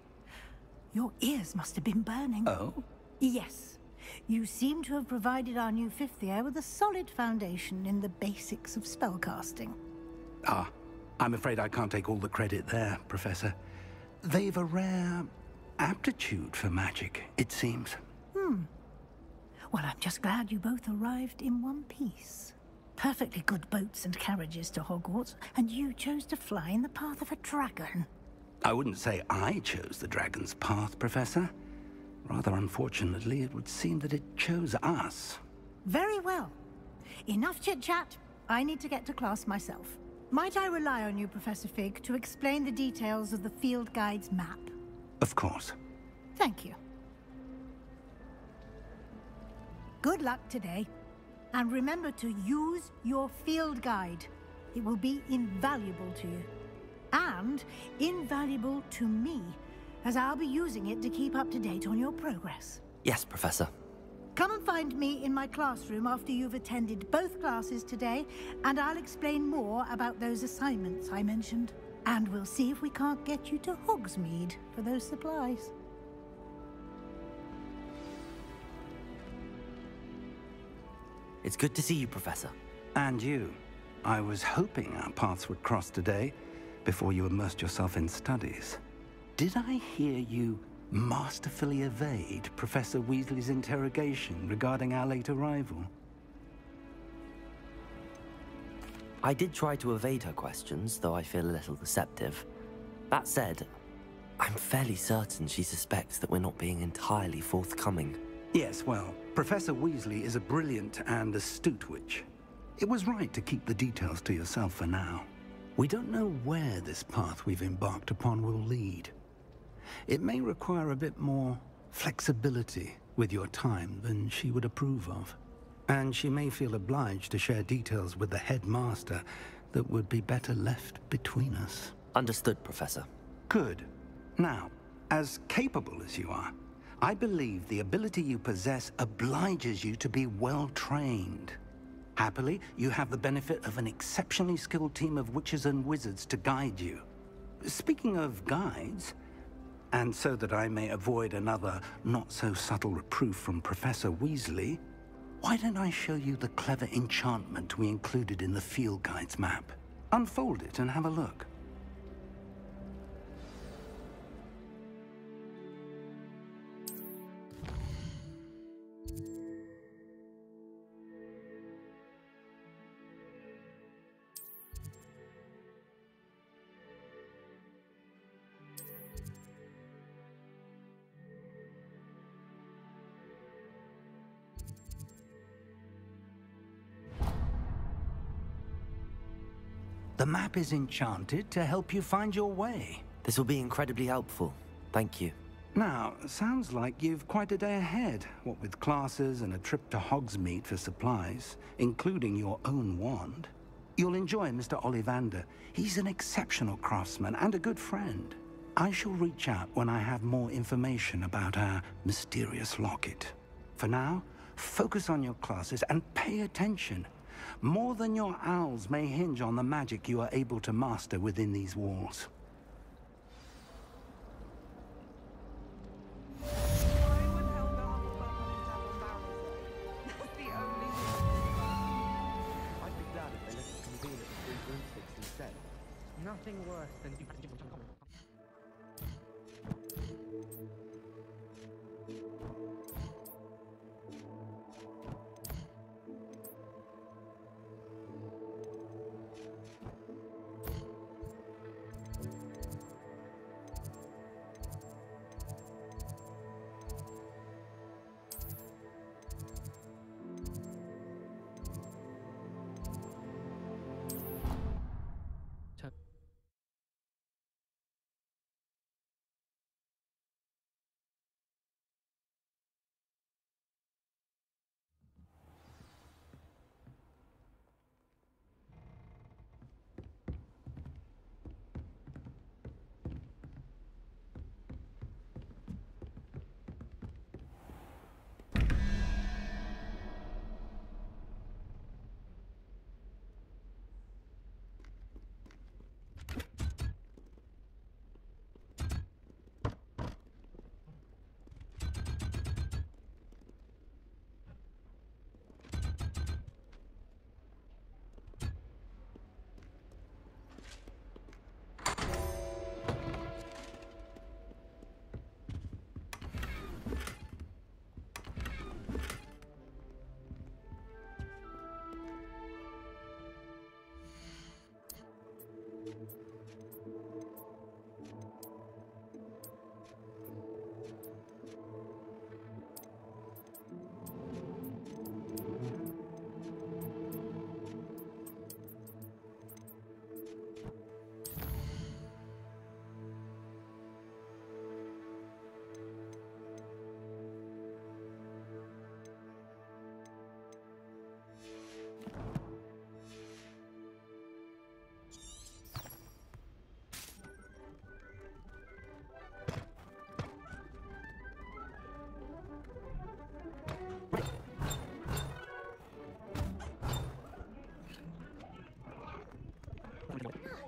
Your ears must have been burning. Oh? Yes. You seem to have provided our new fifth year with a solid foundation in the basics of spellcasting. Ah, I'm afraid I can't take all the credit there, Professor. They've a rare aptitude for magic, it seems. Well, I'm just glad you both arrived in one piece. Perfectly good boats and carriages to Hogwarts, and you chose to fly in the path of a dragon. I wouldn't say I chose the dragon's path, Professor. Rather unfortunately, it would seem that it chose us. Very well. Enough chit-chat. I need to get to class myself. Might I rely on you, Professor Fig, to explain the details of the field guide's map? Of course. Thank you. Good luck today. And remember to use your field guide. It will be invaluable to you. And invaluable to me, as I'll be using it to keep up to date on your progress. Yes, Professor. Come and find me in my classroom after you've attended both classes today, and I'll explain more about those assignments I mentioned. And we'll see if we can't get you to Hogsmeade for those supplies. It's good to see you, Professor. And you. I was hoping our paths would cross today, before you immersed yourself in studies. Did I hear you masterfully evade Professor Weasley's interrogation regarding our late arrival? I did try to evade her questions, though I feel a little deceptive. That said, I'm fairly certain she suspects that we're not being entirely forthcoming. Yes, well, Professor Weasley is a brilliant and astute witch. It was right to keep the details to yourself for now. We don't know where this path we've embarked upon will lead. It may require a bit more flexibility with your time than she would approve of. And she may feel obliged to share details with the headmaster that would be better left between us. Understood, Professor. Good. Now, as capable as you are, I believe the ability you possess obliges you to be well-trained. Happily, you have the benefit of an exceptionally skilled team of witches and wizards to guide you. Speaking of guides, and so that I may avoid another not-so-subtle reproof from Professor Weasley, why don't I show you the clever enchantment we included in the field guide's map? Unfold it and have a look. The map is enchanted to help you find your way. This will be incredibly helpful. Thank you. Now, sounds like you've quite a day ahead, what with classes and a trip to Hogsmeade for supplies, including your own wand. You'll enjoy Mr. Ollivander. He's an exceptional craftsman and a good friend. I shall reach out when I have more information about our mysterious locket. For now, focus on your classes and pay attention. More than your owls may hinge on the magic you are able to master within these walls. Nothing worse than...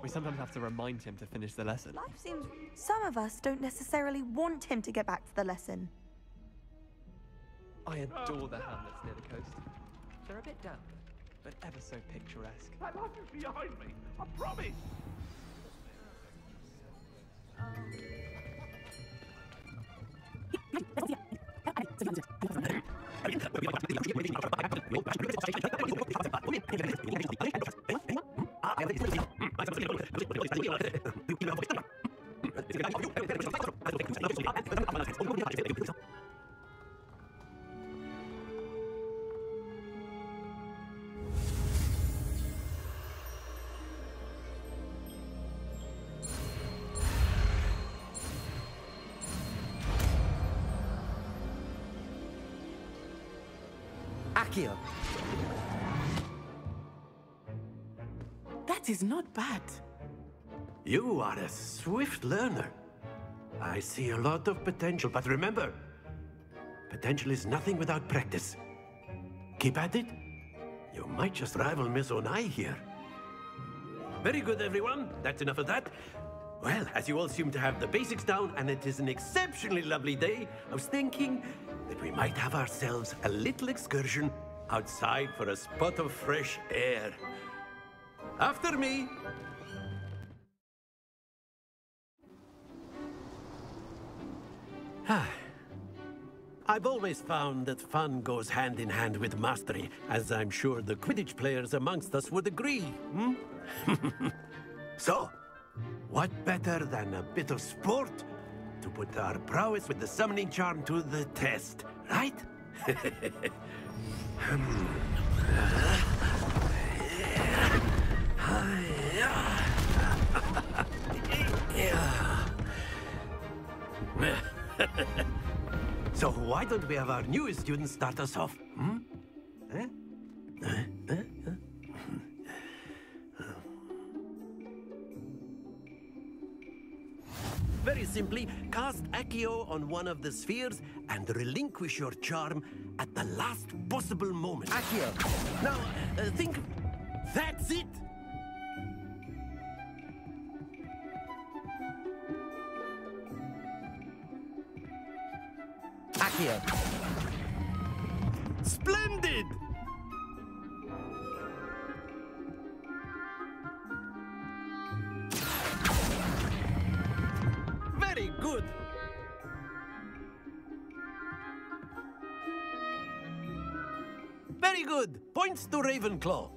We sometimes have to remind him to finish the lesson. Life seems... Some of us don't necessarily want him to get back to the lesson. I adore the hamlets near the coast. They're a bit damp, but ever so picturesque. That life is behind me, I promise! Accio. That is not bad. You are a swift learner. I see a lot of potential, but remember, potential is nothing without practice. Keep at it. You might just rival Miss Onai here. Very good, everyone. That's enough of that. Well, as you all seem to have the basics down, and it is an exceptionally lovely day, I was thinking that we might have ourselves a little excursion outside for a spot of fresh air. After me! I've always found that fun goes hand in hand with mastery, as I'm sure the Quidditch players amongst us would agree, hmm? So, what better than a bit of sport to put our prowess with the summoning charm to the test, right? So why don't we have our newest student start us off? Hmm? Eh? Very simply, cast Accio on one of the spheres and relinquish your charm at the last possible moment. Accio! Now, think... That's it! Accio! Splendid! Very good! Very good! Points to Ravenclaw.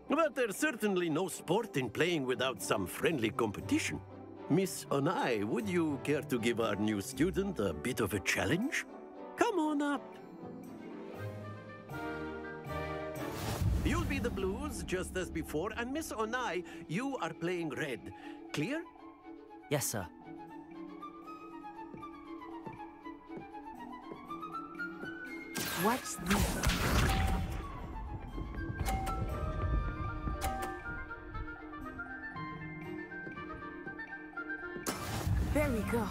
But there's certainly no sport in playing without some friendly competition. Miss Onai, would you care to give our new student a bit of a challenge? Come on up. You'll be the blues, just as before, and Miss Onai, you are playing red. Clear? Yes, sir. Watch this. There we go.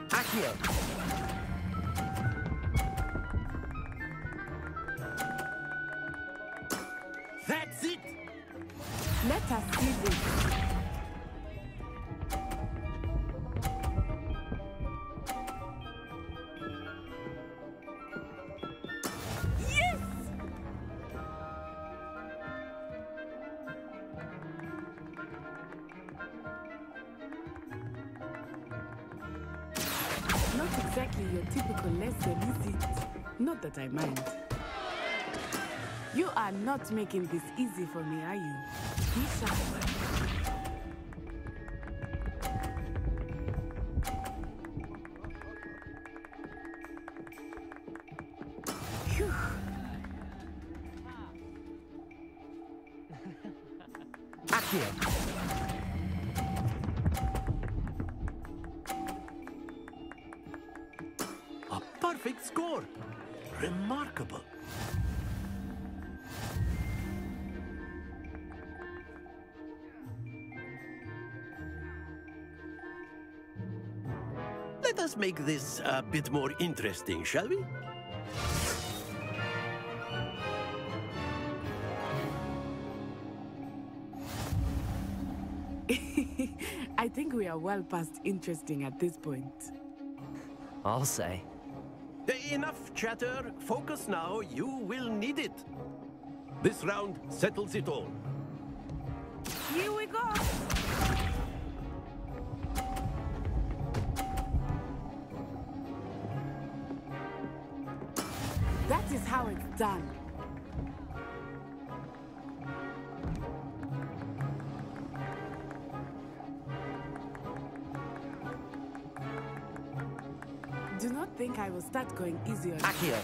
Accio! That's it! Let us see this. Yes! Not exactly your typical lesson, is it? Not that I mind. You are not making this easy for me, are you? Be sharp. Phew. Accio! A perfect score! Remarkable! Let us make this a bit more interesting, shall we? I think we are well past interesting at this point. I'll say. Enough chatter. Focus now. You will need it. This round settles it all. Here we go! That is how it's done. Do not think I will start going easy on Accio!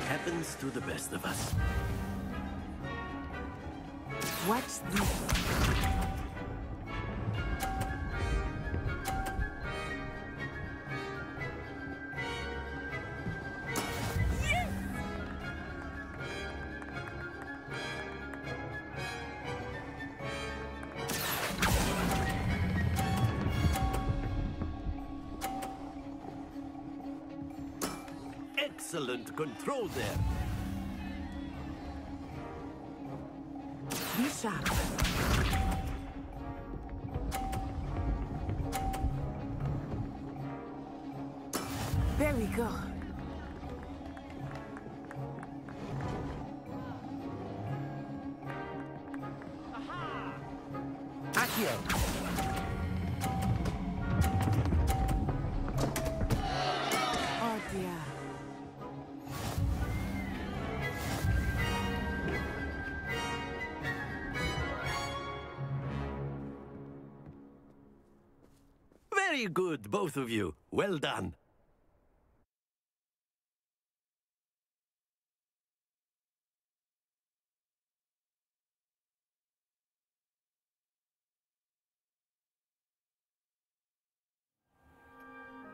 Happens to the best of us. Watch this. Excellent control there. Be sharp. There we go. Accio! Oh dear. Very good, both of you. Well done.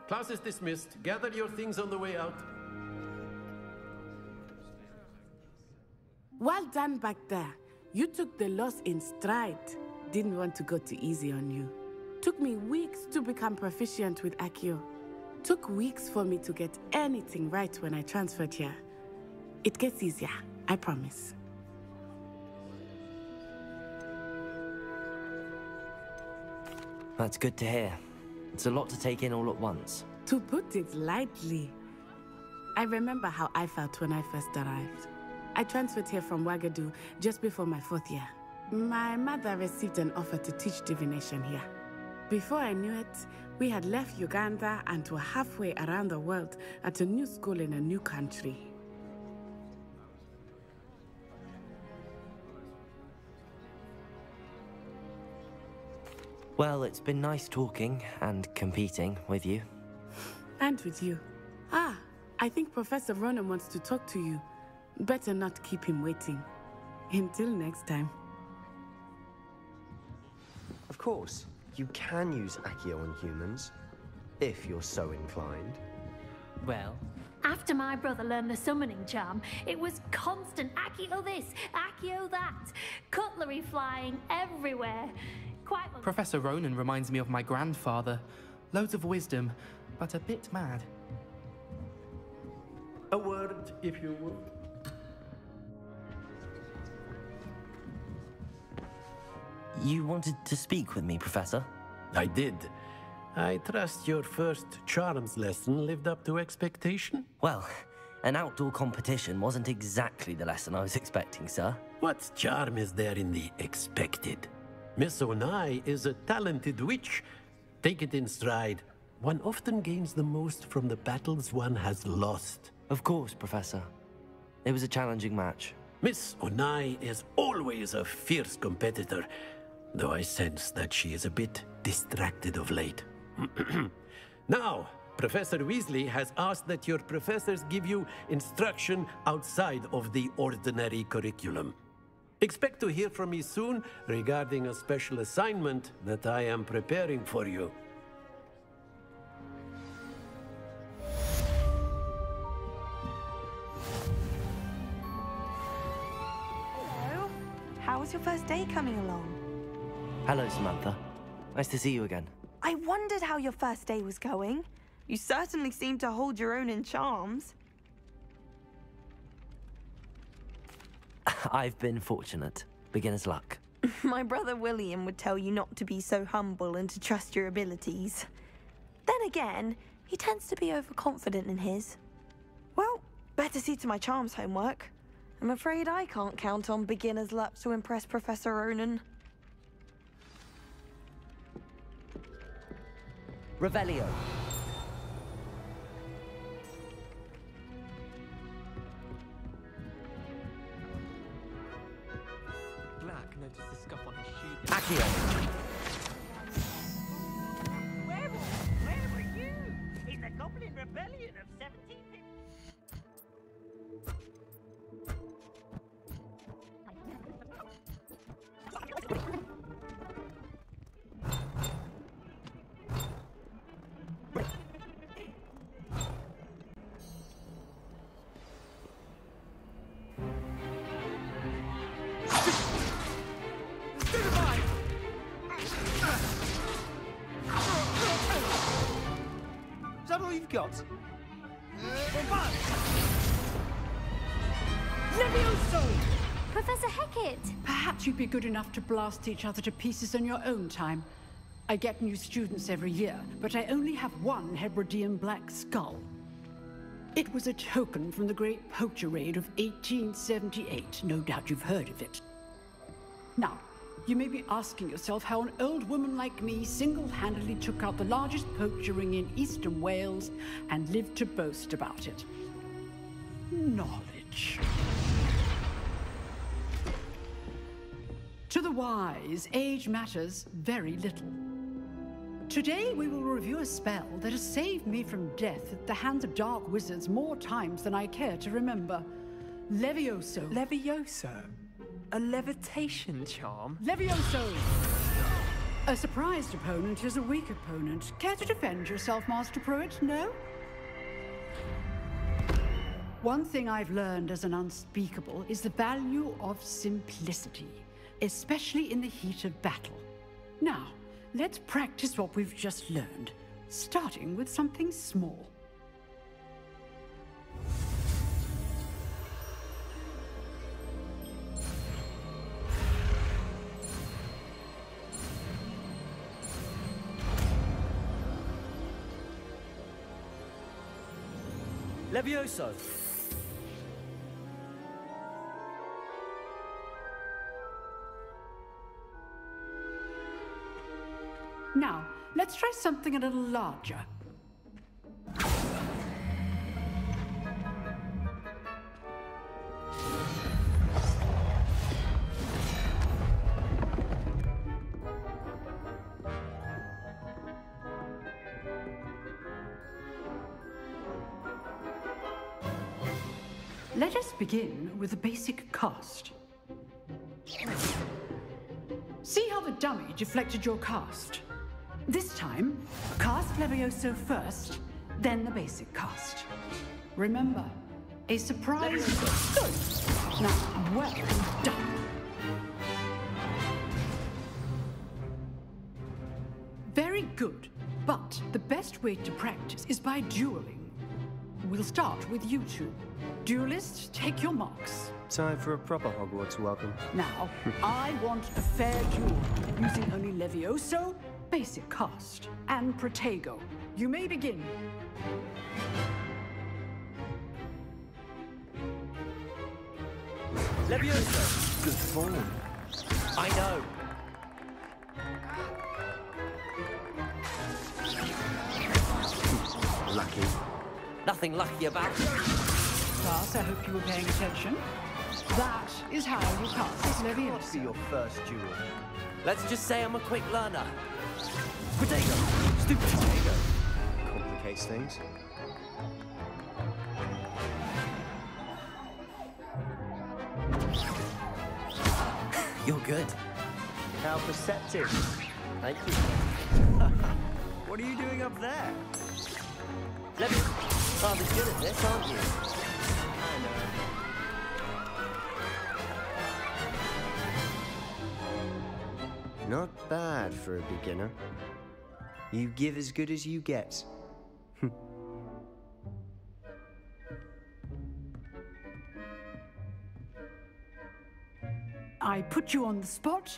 Class is dismissed. Gather your things on the way out. Well done back there. You took the loss in stride. Didn't want to go too easy on you. Took me weeks to become proficient with Accio. Took weeks for me to get anything right when I transferred here. It gets easier, I promise. That's good to hear. It's a lot to take in all at once. To put it lightly, I remember how I felt when I first arrived. I transferred here from Wagadu just before my 4th year. My mother received an offer to teach divination here. Before I knew it, we had left Uganda and were halfway around the world at a new school in a new country. Well, it's been nice talking and competing with you. And with you. Ah, I think Professor Ronan wants to talk to you. Better not keep him waiting. Until next time. Of course, you can use Accio on humans, if you're so inclined. Well? After my brother learned the summoning charm, it was constant Accio this, Accio that. Cutlery flying everywhere. Quite Professor Ronan reminds me of my grandfather. Loads of wisdom, but a bit mad. A word, if you would. You wanted to speak with me, Professor? I did. I trust your first charms lesson lived up to expectation? Well, an outdoor competition wasn't exactly the lesson I was expecting, sir. What charm is there in the expected? Miss Onai is a talented witch. Take it in stride. One often gains the most from the battles one has lost. Of course, Professor. It was a challenging match. Miss Onai is always a fierce competitor, though I sense that she is a bit distracted of late. Now, Professor Weasley has asked that your professors give you instruction outside of the ordinary curriculum. Expect to hear from me soon regarding a special assignment that I am preparing for you. Hello. How was your first day coming along? Hello, Samantha. Nice to see you again. I wondered how your first day was going. You certainly seem to hold your own in charms. I've been fortunate. Beginner's luck. My brother William would tell you not to be so humble and to trust your abilities. Then again, he tends to be overconfident in his. Well, better see to my charms homework. I'm afraid I can't count on beginner's luck to impress Professor Ronan. Revelio. Black noticed the scuff on his shoe. Accio. Where were you? In the Goblin Rebellion of 1750. Is that all you've got? Levioso! Professor Hecat! Perhaps you'd be good enough to blast each other to pieces on your own time. I get new students every year, but I only have one Hebridean black skull. It was a token from the Great Poacher Raid of 1878. No doubt you've heard of it. Now, you may be asking yourself how an old woman like me single-handedly took out the largest poacher ring in eastern Wales and lived to boast about it. Knowledge. To the wise, age matters very little. Today we will review a spell that has saved me from death at the hands of dark wizards more times than I care to remember. Levioso. Levioso? A levitation charm? Levioso! A surprised opponent is a weak opponent. Care to defend yourself, Master Pruitt? No? One thing I've learned as an unspeakable is the value of simplicity, especially in the heat of battle. Now, let's practice what we've just learned, starting with something small. Levioso! Now, let's try something a little larger. Let us begin with a basic cast. See how the dummy deflected your cast? This time, cast Levioso first, then the basic cast. Remember, a surprise. Good. Now, well done. Very good, but the best way to practice is by dueling. We'll start with you two. Duelists, take your marks. Time for a proper Hogwarts welcome. Now, I want a fair duel, using only Levioso, basic cast, and Protego. You may begin. Levioso! Good form. I know. Lucky. Nothing lucky about it. Class, I hope you were paying attention. That is how you cast Levioso. Must be your first duel. Let's just say I'm a quick learner. Potato! Stupid potato! Complicates things. You're good. How perceptive. Thank you. What are you doing up there? Rather good at this, aren't you? I know. Not bad for a beginner. You give as good as you get. I put you on the spot,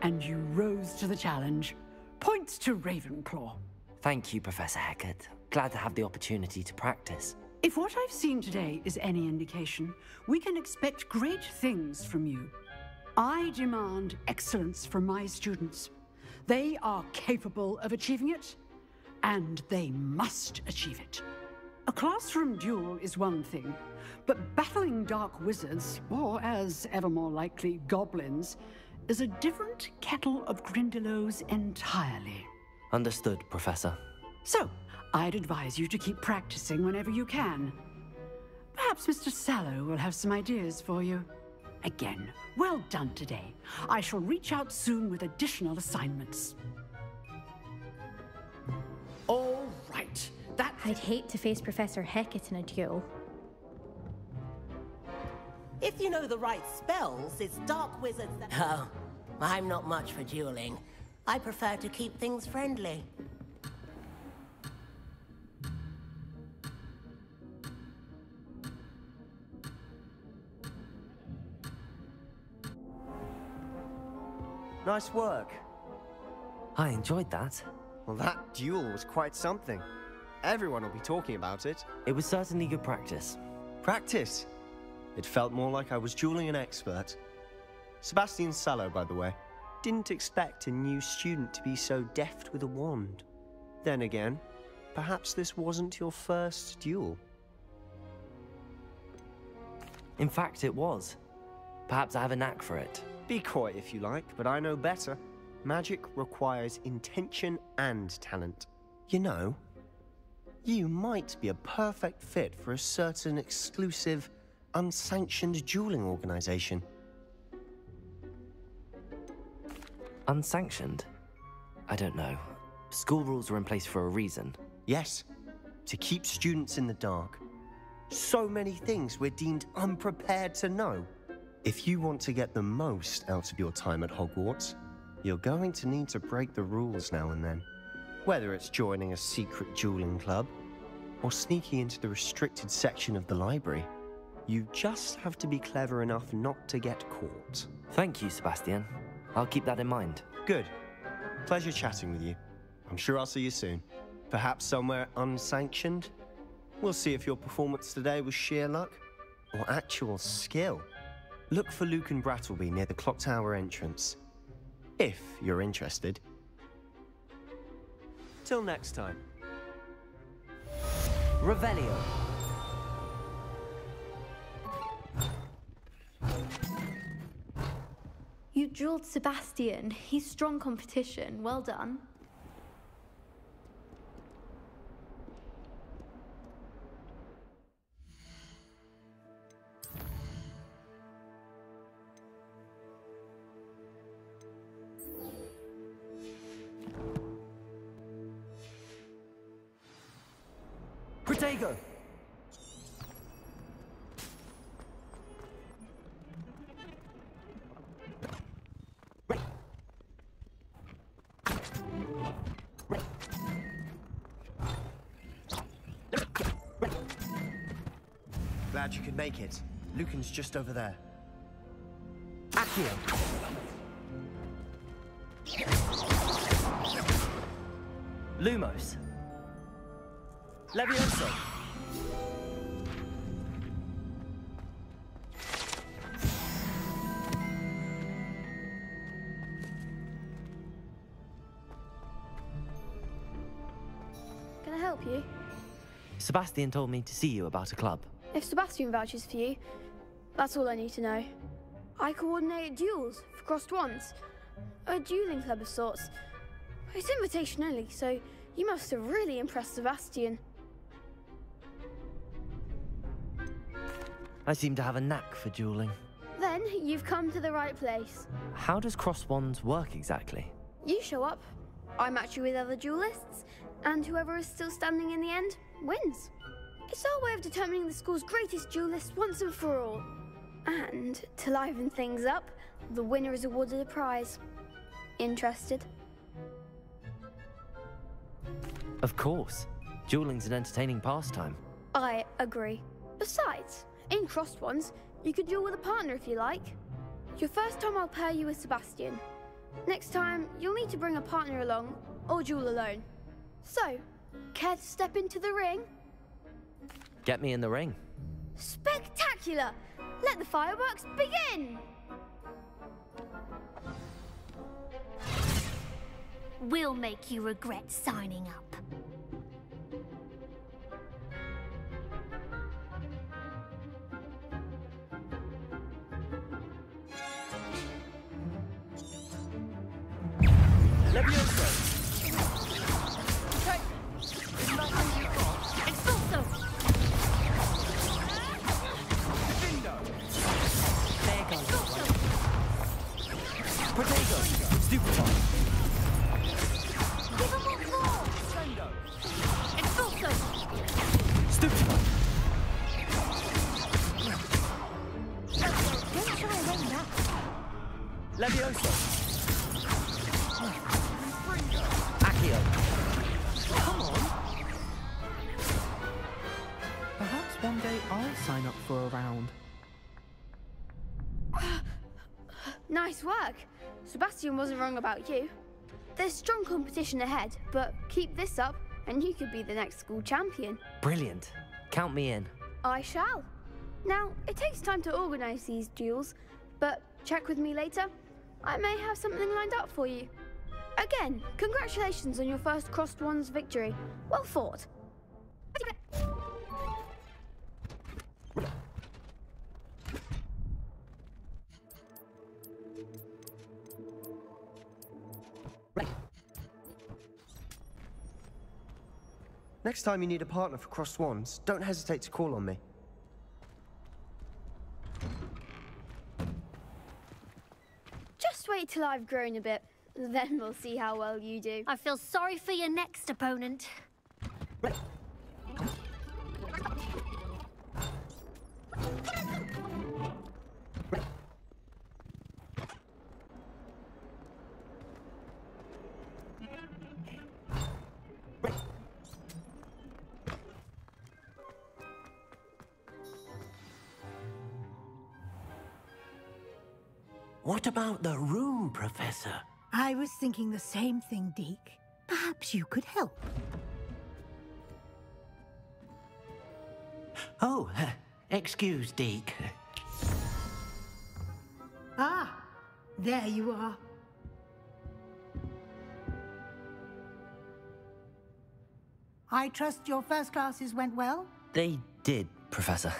and you rose to the challenge. Points to Ravenclaw. Thank you, Professor Hecat. Glad to have the opportunity to practice. If what I've seen today is any indication, we can expect great things from you. I demand excellence from my students. They are capable of achieving it, and they must achieve it. A classroom duel is one thing, but battling dark wizards, or as ever more likely, goblins, is a different kettle of Grindylows entirely. Understood, Professor. So, I'd advise you to keep practicing whenever you can. Perhaps Mr. Sallow will have some ideas for you. Again, well done today. I shall reach out soon with additional assignments. All right. I'd hate to face Professor Hecat in a duel. If you know the right spells, it's dark wizards that... Oh, I'm not much for dueling. I prefer to keep things friendly. Nice work. I enjoyed that. Well, that duel was quite something. Everyone will be talking about it. It was certainly good practice. Practice? It felt more like I was dueling an expert. Sebastian Sallow, by the way. Didn't expect a new student to be so deft with a wand. Then again, perhaps this wasn't your first duel. In fact, it was. Perhaps I have a knack for it. Be coy if you like, but I know better. Magic requires intention and talent. You know, you might be a perfect fit for a certain exclusive, unsanctioned dueling organization. Unsanctioned? I don't know. School rules are in place for a reason. Yes, to keep students in the dark. So many things we're deemed unprepared to know. If you want to get the most out of your time at Hogwarts, you're going to need to break the rules now and then. Whether it's joining a secret dueling club, or sneaking into the restricted section of the library, you just have to be clever enough not to get caught. Thank you, Sebastian. I'll keep that in mind. Good. Pleasure chatting with you. I'm sure I'll see you soon. Perhaps somewhere unsanctioned? We'll see if your performance today was sheer luck or actual skill. Look for Luke and Brattleby near the clock tower entrance, if you're interested. Till next time. Revelio. You drilled Sebastian. He's strong competition. Well done. Protego! Glad you could make it. Lucan's just over there. Accio! Lumos! Levioso! Can I help you? Sebastian told me to see you about a club. If Sebastian vouches for you, that's all I need to know. I coordinate duels for crossed wands. A dueling club of sorts. It's invitation only, so you must have really impressed Sebastian. I seem to have a knack for dueling. Then you've come to the right place. How does cross wands work exactly? You show up, I match you with other duelists, and whoever is still standing in the end wins. It's our way of determining the school's greatest duelist once and for all. And to liven things up, the winner is awarded a prize. Interested? Of course. Dueling's an entertaining pastime. I agree. Besides, in crossed ones, you could duel with a partner if you like. Your first time I'll pair you with Sebastian. Next time, you'll need to bring a partner along, or duel alone. So, care to step into the ring? Get me in the ring. Spectacular! Let the fireworks begin! We'll make you regret signing up. Levioso! Okay. Expulso! There goes. Protego! Stupefy! Give him more claw! Expulso! Stupefy! Don't try and run that. Levioso! Accio! Come on! Perhaps one day I'll sign up for a round. Nice work. Sebastian wasn't wrong about you. There's strong competition ahead, but keep this up and you could be the next school champion. Brilliant. Count me in. I shall. Now, it takes time to organise these duels, but check with me later. I may have something lined up for you. Again, congratulations on your first crossed wands victory. Well fought. Next time you need a partner for crossed wands, don't hesitate to call on me. Just wait till I've grown a bit. Then we'll see how well you do. I feel sorry for your next opponent. What about the room, Professor? I was thinking the same thing, Deke. Perhaps you could help. Oh, excuse, Deke. Ah, there you are. I trust your first classes went well? They did, Professor.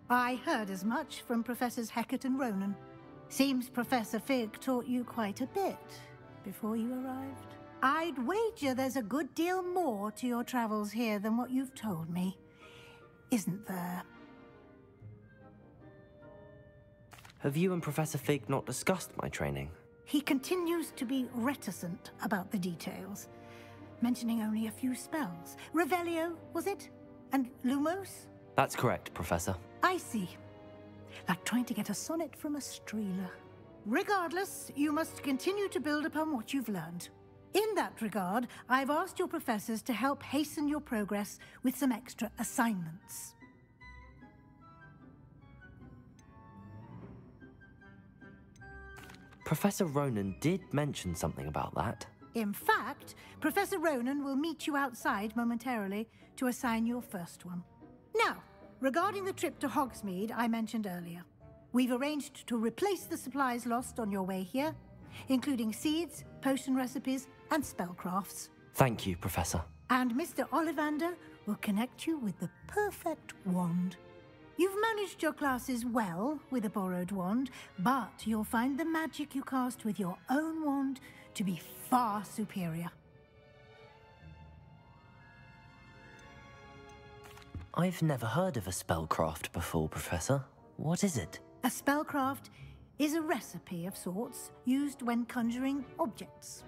I heard as much from Professors Hecat and Ronan. Seems Professor Fig taught you quite a bit before you arrived. I'd wager there's a good deal more to your travels here than what you've told me. Isn't there? Have you and Professor Fig not discussed my training? He continues to be reticent about the details, mentioning only a few spells. Revelio, was it? And Lumos? That's correct, Professor. I see. Like trying to get a sonnet from a streeler. Regardless, you must continue to build upon what you've learned. In that regard, I've asked your professors to help hasten your progress with some extra assignments. Professor Ronan did mention something about that. In fact, Professor Ronan will meet you outside momentarily to assign your first one. Now, regarding the trip to Hogsmeade I mentioned earlier, we've arranged to replace the supplies lost on your way here, including seeds, potion recipes, and spellcrafts. Thank you, Professor. And Mr. Ollivander will connect you with the perfect wand. You've managed your classes well with a borrowed wand, but you'll find the magic you cast with your own wand to be far superior. I've never heard of a spellcraft before, Professor. What is it? A spellcraft is a recipe of sorts used when conjuring objects.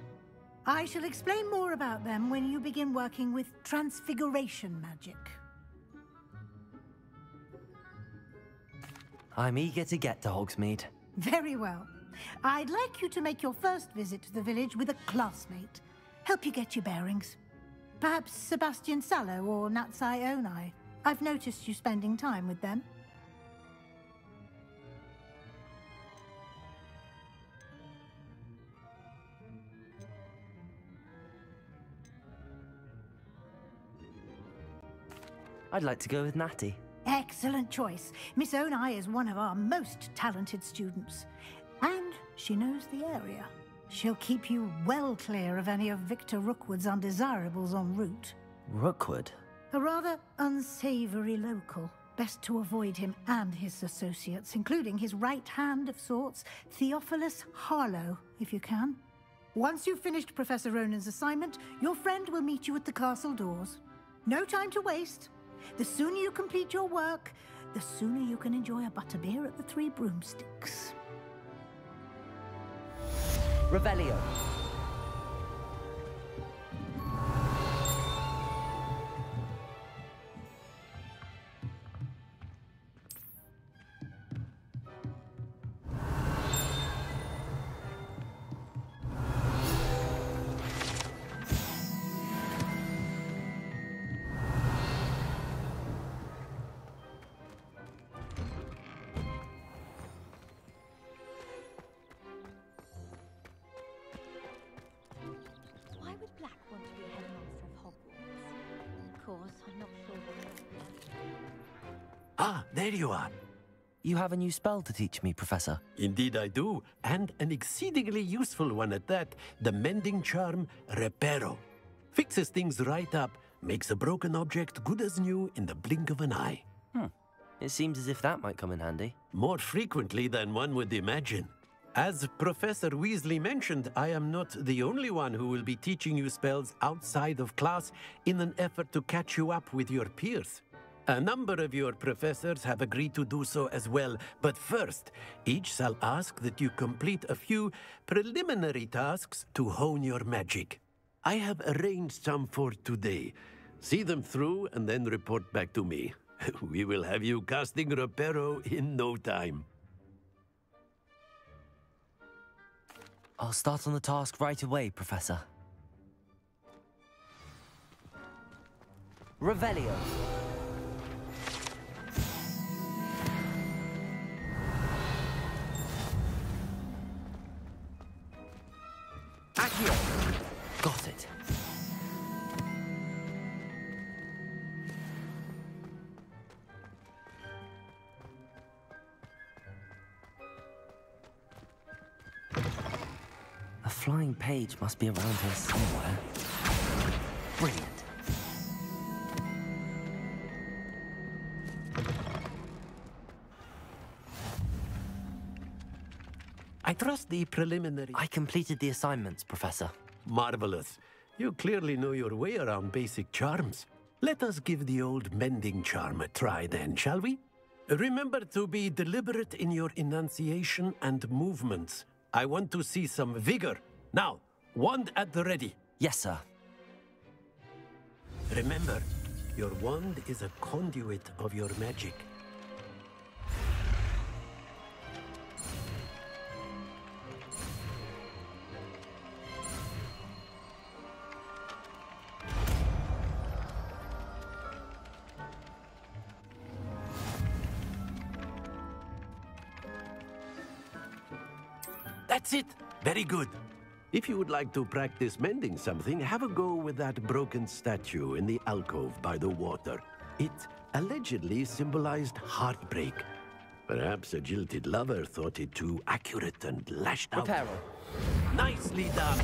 I shall explain more about them when you begin working with transfiguration magic. I'm eager to get to Hogsmeade. Very well. I'd like you to make your first visit to the village with a classmate. Help you get your bearings. Perhaps Sebastian Sallow or Natsai Onai. I've noticed you spending time with them. I'd like to go with Natty. Excellent choice. Miss Onai is one of our most talented students. And she knows the area. She'll keep you well clear of any of Victor Rookwood's undesirables en route. Rookwood? A rather unsavory local. Best to avoid him and his associates, including his right hand of sorts, Theophilus Harlow, if you can. Once you've finished Professor Ronan's assignment, your friend will meet you at the castle doors. No time to waste. The sooner you complete your work, the sooner you can enjoy a butterbeer at the Three Broomsticks. Revelio. There you are. You have a new spell to teach me, Professor. Indeed I do, and an exceedingly useful one at that. The mending charm, Reparo. Fixes things right up, makes a broken object good as new in the blink of an eye. It seems as if that might come in handy. More frequently than one would imagine. As Professor Weasley mentioned, I am not the only one who will be teaching you spells outside of class in an effort to catch you up with your peers. A number of your professors have agreed to do so as well, but first, each shall ask that you complete a few preliminary tasks to hone your magic. I have arranged some for today. See them through and then report back to me. We will have you casting Reparo in no time. I'll start on the task right away, Professor. Revelio. Accio. Got it. A flying page must be around here somewhere. Brilliant. I trust the preliminary... I completed the assignments, Professor. Marvelous. You clearly know your way around basic charms. Let us give the old mending charm a try then, shall we? Remember to be deliberate in your enunciation and movements. I want to see some vigor. Now, wand at the ready. Yes, sir. Remember, your wand is a conduit of your magic. That's it. Very good. If you would like to practice mending something, have a go with that broken statue in the alcove by the water. It allegedly symbolized heartbreak. Perhaps a jilted lover thought it too accurate and lashed out. Reparo. Nicely done.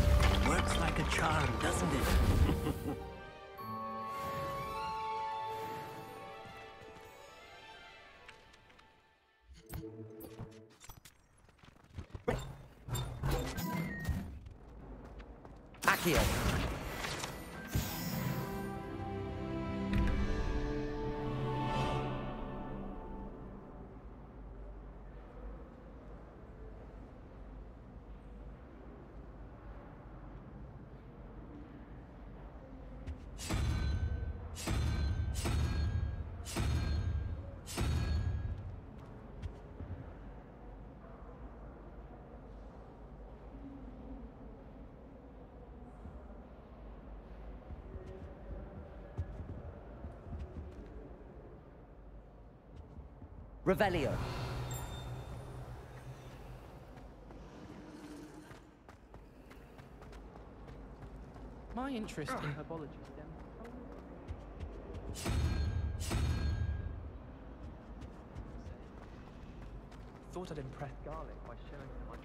Works like a charm, doesn't it? Accio. Revelio. My interest in herbology stems thought I'd impress Garlic by showing him my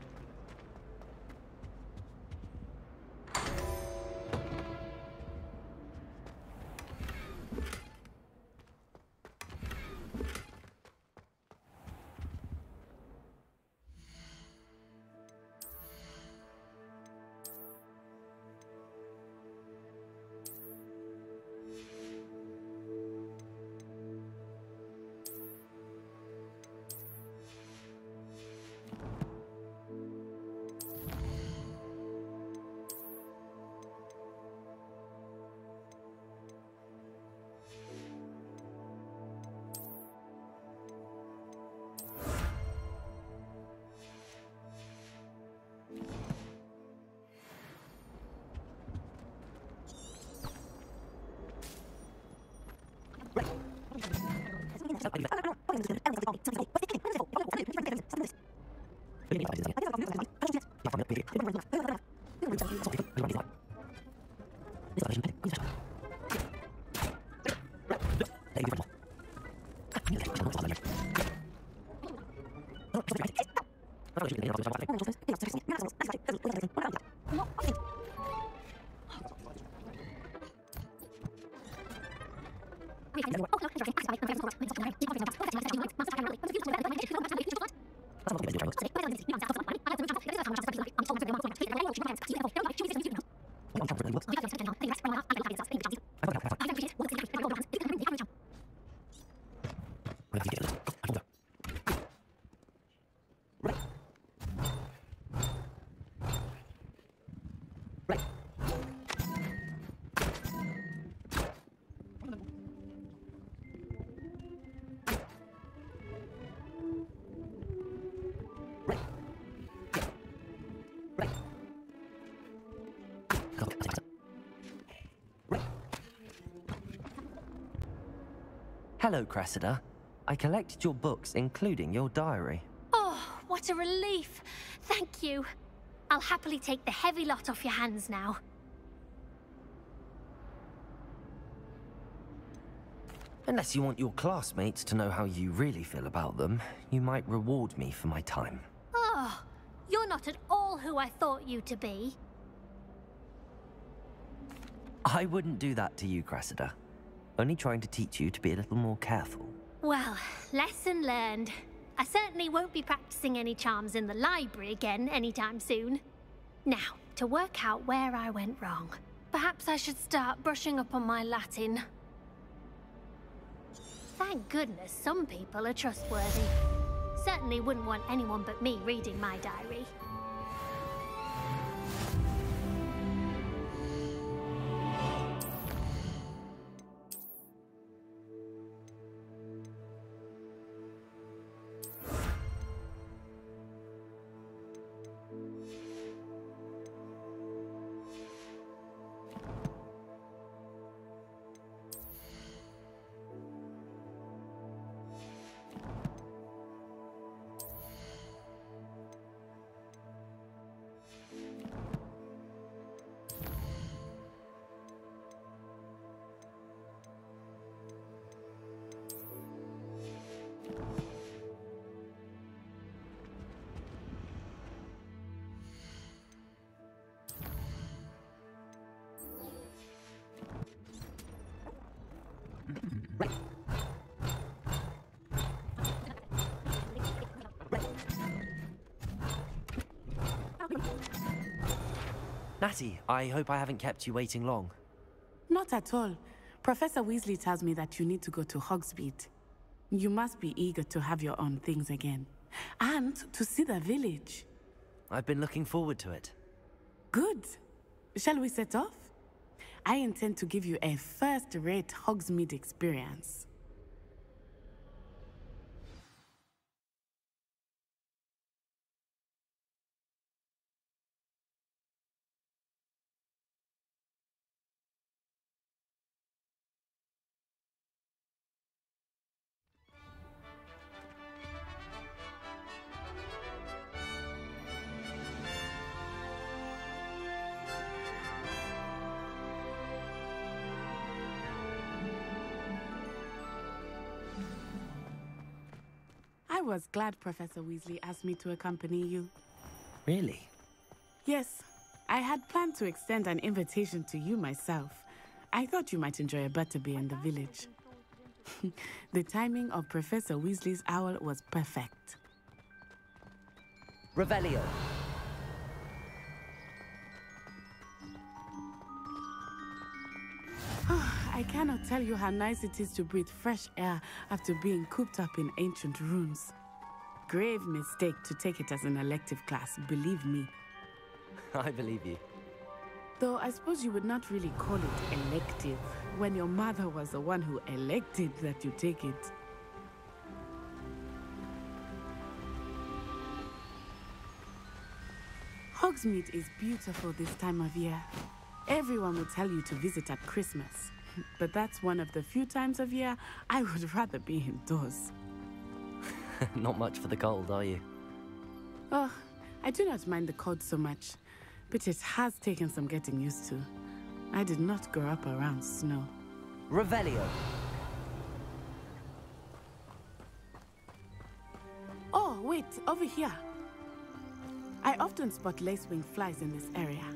Hello, Cressida. I collected your books, including your diary. Oh, what a relief. Thank you. I'll happily take the heavy lot off your hands now. Unless you want your classmates to know how you really feel about them, you might reward me for my time. Oh, you're not at all who I thought you to be. I wouldn't do that to you, Cressida. Only trying to teach you to be a little more careful. Well, lesson learned. I certainly won't be practicing any charms in the library again anytime soon. Now, to work out where I went wrong. Perhaps I should start brushing up on my Latin. Thank goodness some people are trustworthy. Certainly wouldn't want anyone but me reading my diary. Natty, I hope I haven't kept you waiting long. Not at all. Professor Weasley tells me that you need to go to Hogsmeade. You must be eager to have your own things again. And to see the village. I've been looking forward to it. Good. Shall we set off? I intend to give you a first-rate Hogsmeade experience. I was glad Professor Weasley asked me to accompany you. Really? Yes. I had planned to extend an invitation to you myself. I thought you might enjoy a butterbeer in the village. The timing of Professor Weasley's owl was perfect. Revelio. I cannot tell you how nice it is to breathe fresh air after being cooped up in ancient rooms. Grave mistake to take it as an elective class, believe me. I believe you. Though I suppose you would not really call it elective when your mother was the one who elected that you take it. Hogsmeade is beautiful this time of year. Everyone will tell you to visit at Christmas. But that's one of the few times of year I would rather be indoors. Not much for the cold, are you? Oh, I do not mind the cold so much, but it has taken some getting used to. I did not grow up around snow. Revelio. Oh, wait, over here. I often spot lacewing flies in this area.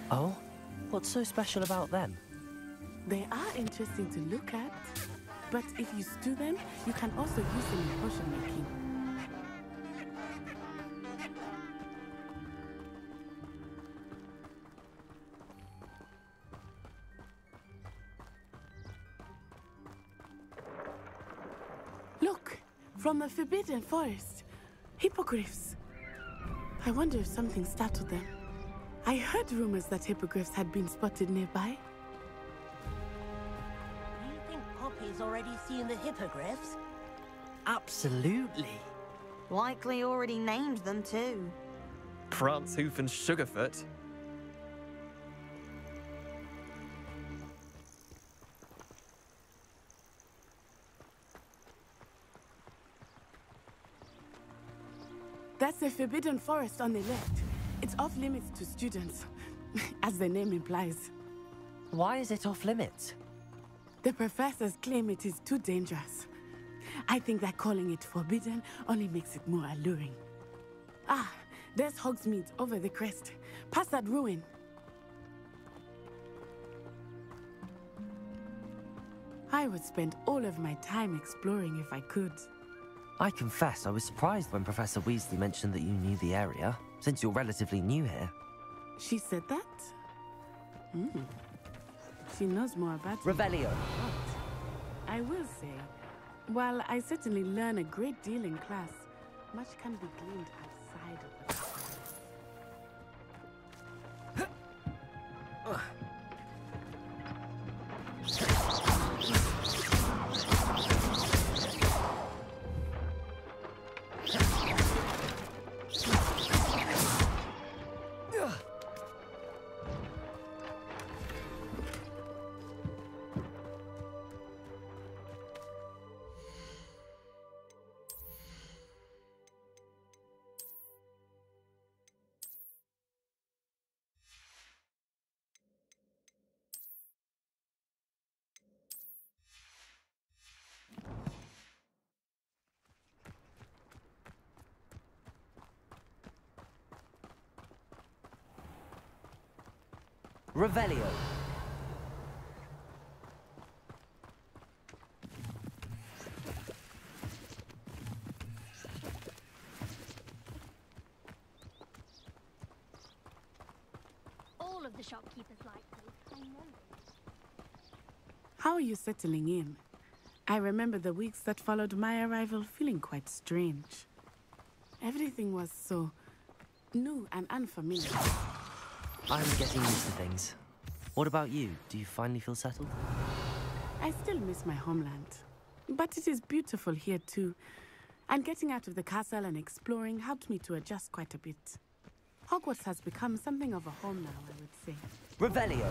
Oh? What's so special about them? They are interesting to look at, but if you stew them, you can also use them in potion making. Look, from the Forbidden Forest. Hippogriffs. I wonder if something startled them. I heard rumors that hippogriffs had been spotted nearby. You think Poppy's already seen the hippogriffs? Absolutely. Likely already named them too. Prance, Hoof, and Sugarfoot. That's the Forbidden Forest on the left. It's off limits to students, as the name implies. Why is it off limits? The professors claim it is too dangerous. I think that calling it forbidden only makes it more alluring. Ah, there's Hogsmeade over the crest, past that ruin. I would spend all of my time exploring if I could. I confess I was surprised when Professor Weasley mentioned that you knew the area, since you're relatively new here. She said that? She knows more about Revelio. But I will say, while I certainly learn a great deal in class, much can be gleaned outside of the class. Revelio. All of the shopkeepers like me. I know. How are you settling in? I remember the weeks that followed my arrival feeling quite strange. Everything was so new and unfamiliar. I'm getting used to things. What about you? Do you finally feel settled? I still miss my homeland. But it is beautiful here too. And getting out of the castle and exploring helped me to adjust quite a bit. Hogwarts has become something of a home now, I would say. Revelio.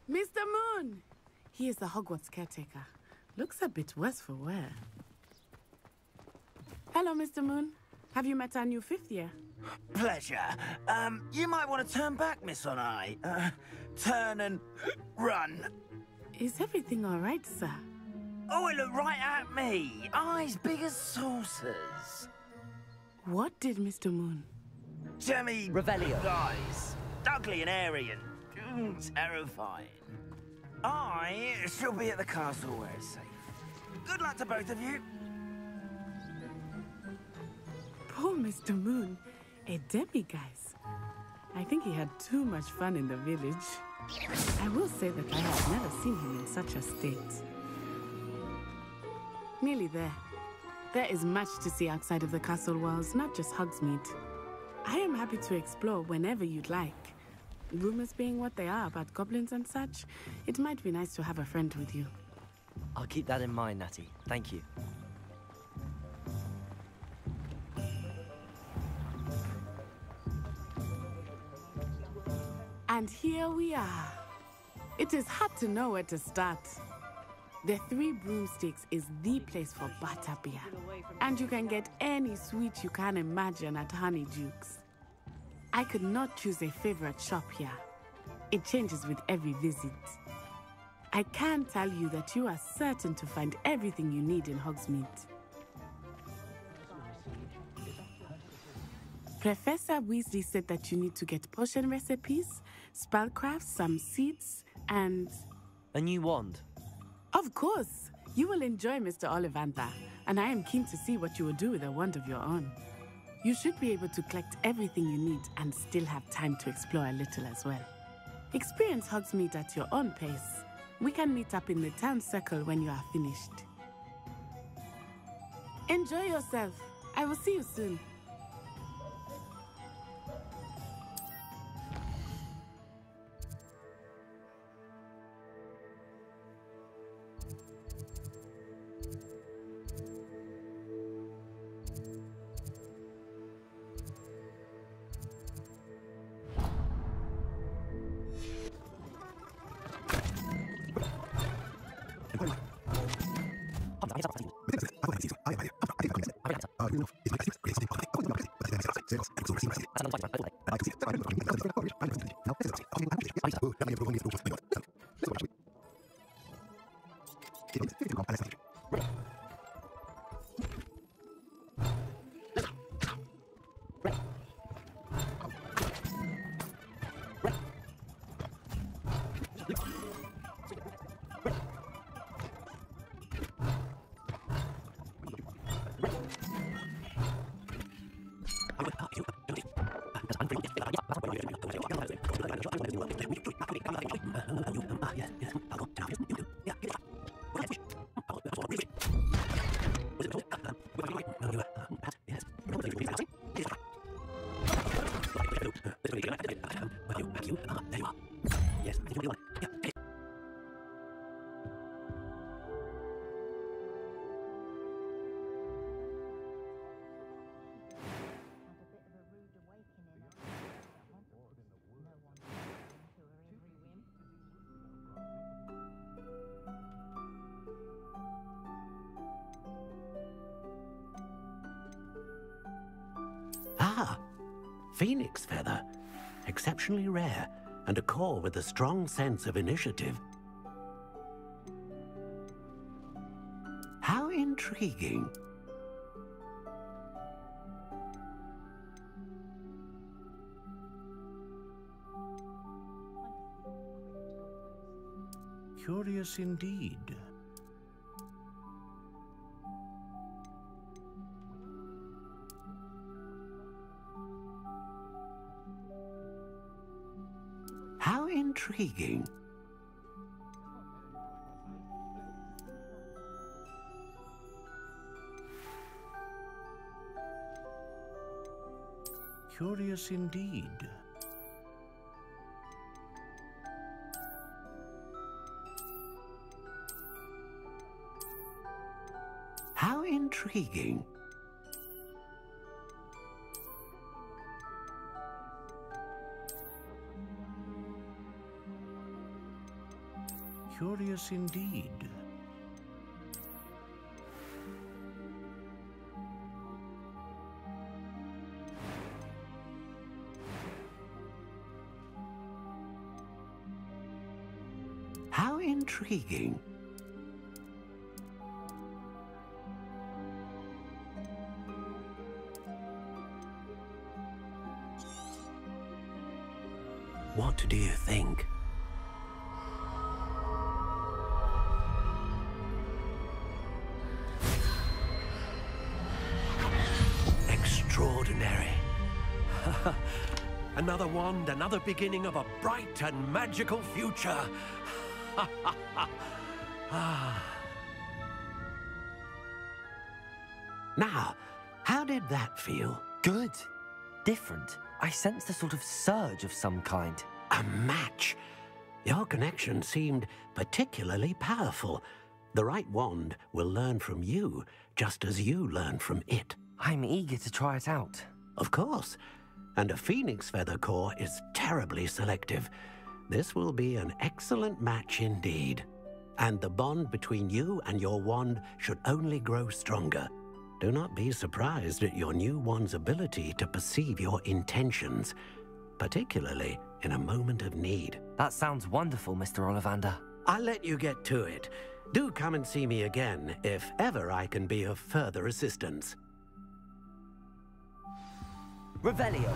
Mr. Moon! He is the Hogwarts caretaker. Looks a bit worse for wear. Hello, Mr. Moon. Have you met our new fifth year? Pleasure. You might want to turn back, Miss On Eye. Turn and run. Is everything all right, sir? Oh, it looked right at me. Eyes big as saucers. What did Mr. Moon? Jemmy Revelio. Eyes. Ugly and airy and terrifying. I shall be at the castle where it's safe. Good luck to both of you. Poor Mr. Moon. A demiguise. I think he had too much fun in the village. I will say that I have never seen him in such a state. Nearly there. There is much to see outside of the castle walls, not just Hogsmeade. I am happy to explore whenever you'd like. Rumors being what they are about goblins and such, it might be nice to have a friend with you. I'll keep that in mind, Natty. Thank you. And here we are. It is hard to know where to start. The Three Broomsticks is the place for butterbeer. And you can get any sweet you can imagine at Honeydukes. I could not choose a favorite shop here. It changes with every visit. I can tell you that you are certain to find everything you need in Hogsmeade. Professor Weasley said that you need to get potion recipes, spellcrafts, some seeds, and... A new wand. Of course! You will enjoy Mr. Ollivander, and I am keen to see what you will do with a wand of your own. You should be able to collect everything you need and still have time to explore a little as well. Experience Hogsmeade at your own pace. We can meet up in the town circle when you are finished. Enjoy yourself. I will see you soon. Ah, phoenix feather. Exceptionally rare, and a core with a strong sense of initiative. How intriguing. Curious indeed. How intriguing. Curious indeed. How intriguing. Curious indeed. How intriguing. What do you think? Extraordinary. Another wand, another beginning of a bright and magical future. Now, how did that feel? Good. Different. I sensed a sort of surge of some kind. A match. Your connection seemed particularly powerful. The right wand will learn from you, just as you learn from it. I'm eager to try it out. Of course. And a phoenix feather core is terribly selective. This will be an excellent match indeed. And the bond between you and your wand should only grow stronger. Do not be surprised at your new wand's ability to perceive your intentions, particularly in a moment of need. That sounds wonderful, Mr. Ollivander. I'll let you get to it. Do come and see me again if ever I can be of further assistance. Revelio.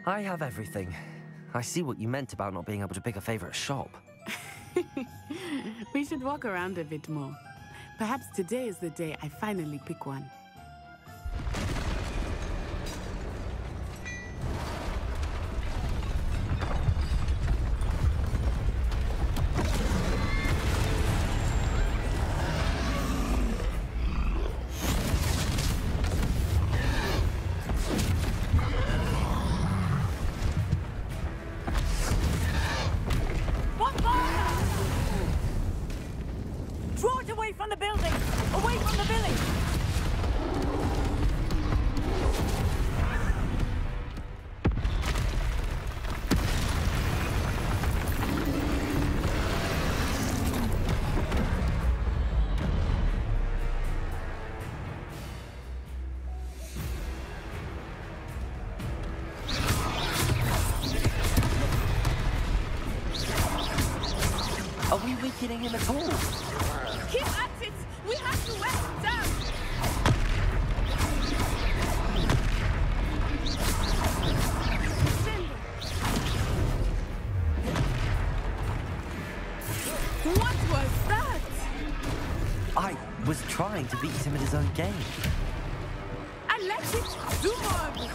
I have everything. I see what you meant about not being able to pick a favorite shop. We should walk around a bit more. Perhaps today is the day I finally pick one. Are we weakening him at all? Keep at it! We have to wear him down! What was that? I was trying to beat him at his own game. And let it do more of it!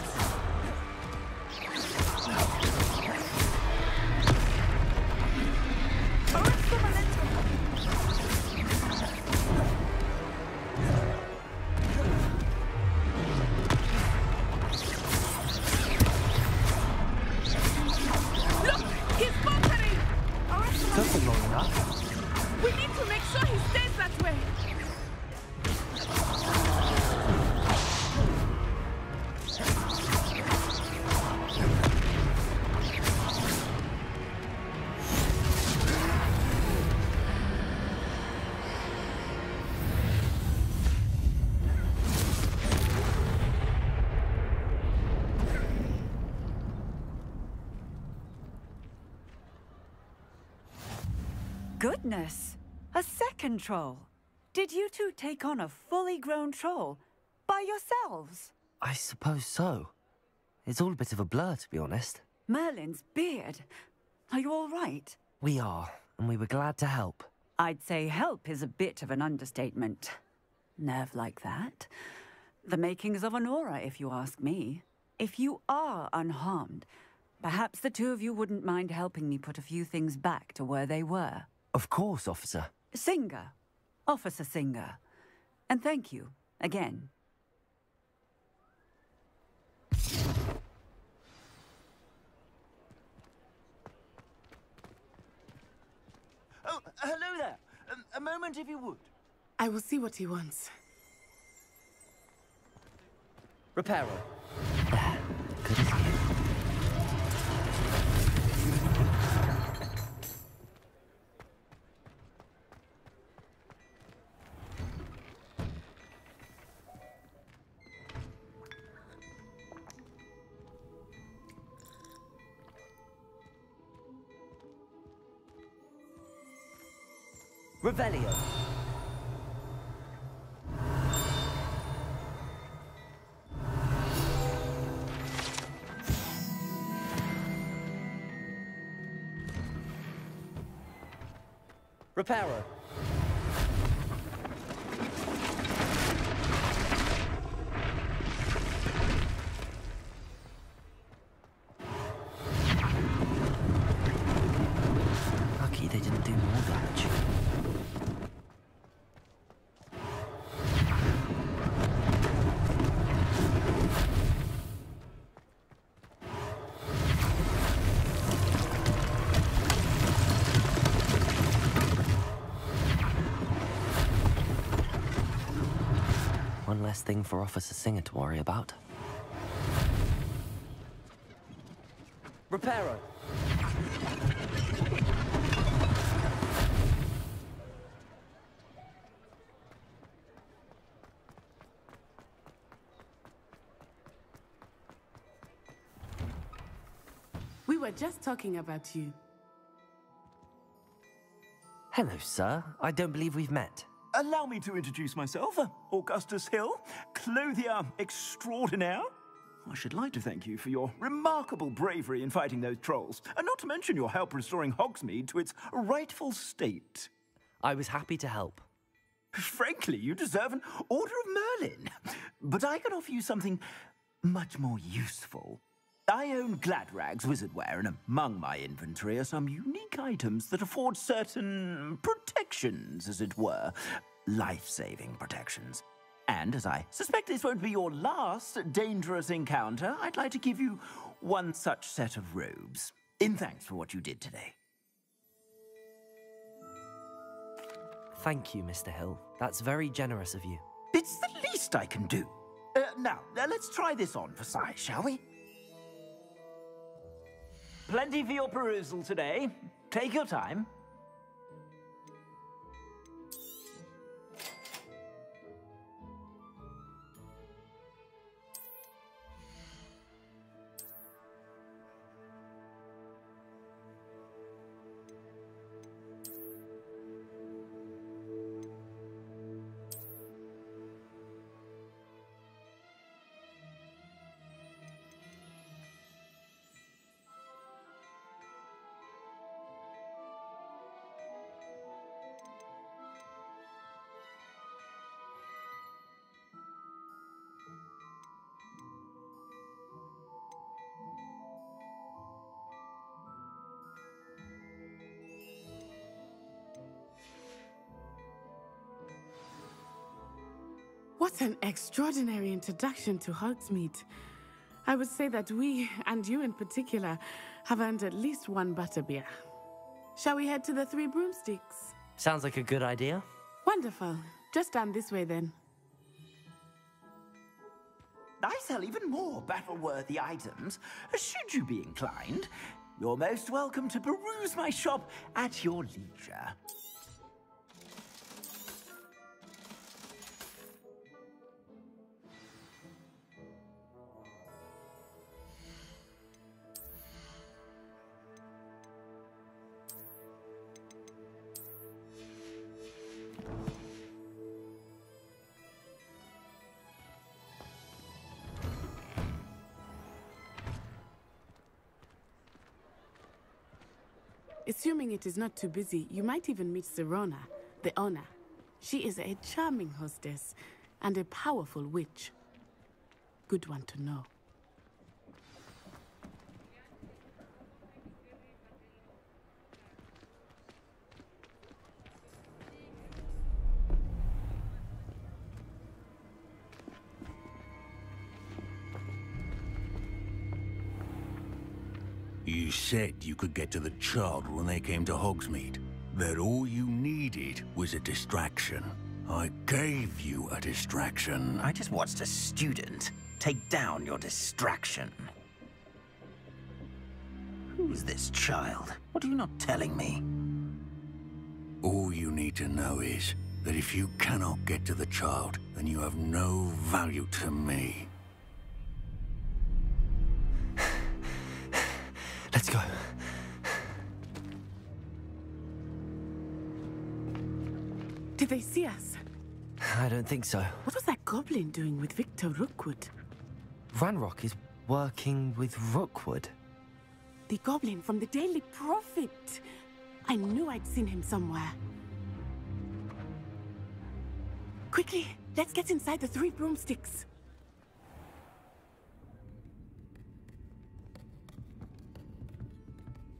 Goodness! A second troll! Did you two take on a fully grown troll by yourselves? I suppose so. It's all a bit of a blur, to be honest. Merlin's beard. Are you all right? We are, and we were glad to help. I'd say help is a bit of an understatement. Nerve like that. The makings of an aura, if you ask me. If you are unharmed, perhaps the two of you wouldn't mind helping me put a few things back to where they were. Of course, officer. Singer. Officer Singer. And thank you, again. Oh, hello there. A moment if you would. I will see what he wants. Reparo. Good as you. Revelio. Reparo. Lucky they didn't do more damage. One less thing for Officer Singer to worry about. Reparo. We were just talking about you. Hello, sir. I don't believe we've met. Allow me to introduce myself, Augustus Hill, clothier extraordinaire. I should like to thank you for your remarkable bravery in fighting those trolls, and not to mention your help restoring Hogsmeade to its rightful state. I was happy to help. Frankly, you deserve an Order of Merlin. But I can offer you something much more useful. I own Gladrag's wizardware, and among my inventory are some unique items that afford certain protections, as it were. Life-saving protections. And as I suspect this won't be your last dangerous encounter, I'd like to give you one such set of robes, in thanks for what you did today. Thank you, Mr. Hill. That's very generous of you. It's the least I can do. Now, let's try this on for size, shall we? Plenty for your perusal today. Take your time. What an extraordinary introduction to Hogsmeade. I would say that we, and you in particular, have earned at least one butterbeer. Shall we head to the Three Broomsticks? Sounds like a good idea. Wonderful. Just down this way then. I sell even more battle-worthy items, should you be inclined. You're most welcome to peruse my shop at your leisure. Assuming it is not too busy, you might even meet Sirona, the owner. She is a charming hostess and a powerful witch. Good one to know. You said you could get to the child when they came to Hogsmeade. That all you needed was a distraction. I gave you a distraction. I just watched a student take down your distraction. Who's this child? What are you not telling me? All you need to know is that if you cannot get to the child, then you have no value to me. Let's go. Did they see us? I don't think so. What was that goblin doing with Victor Rookwood? Ranrock is working with Rookwood. The goblin from the Daily Prophet. I knew I'd seen him somewhere. Quickly, let's get inside the 3 broomsticks.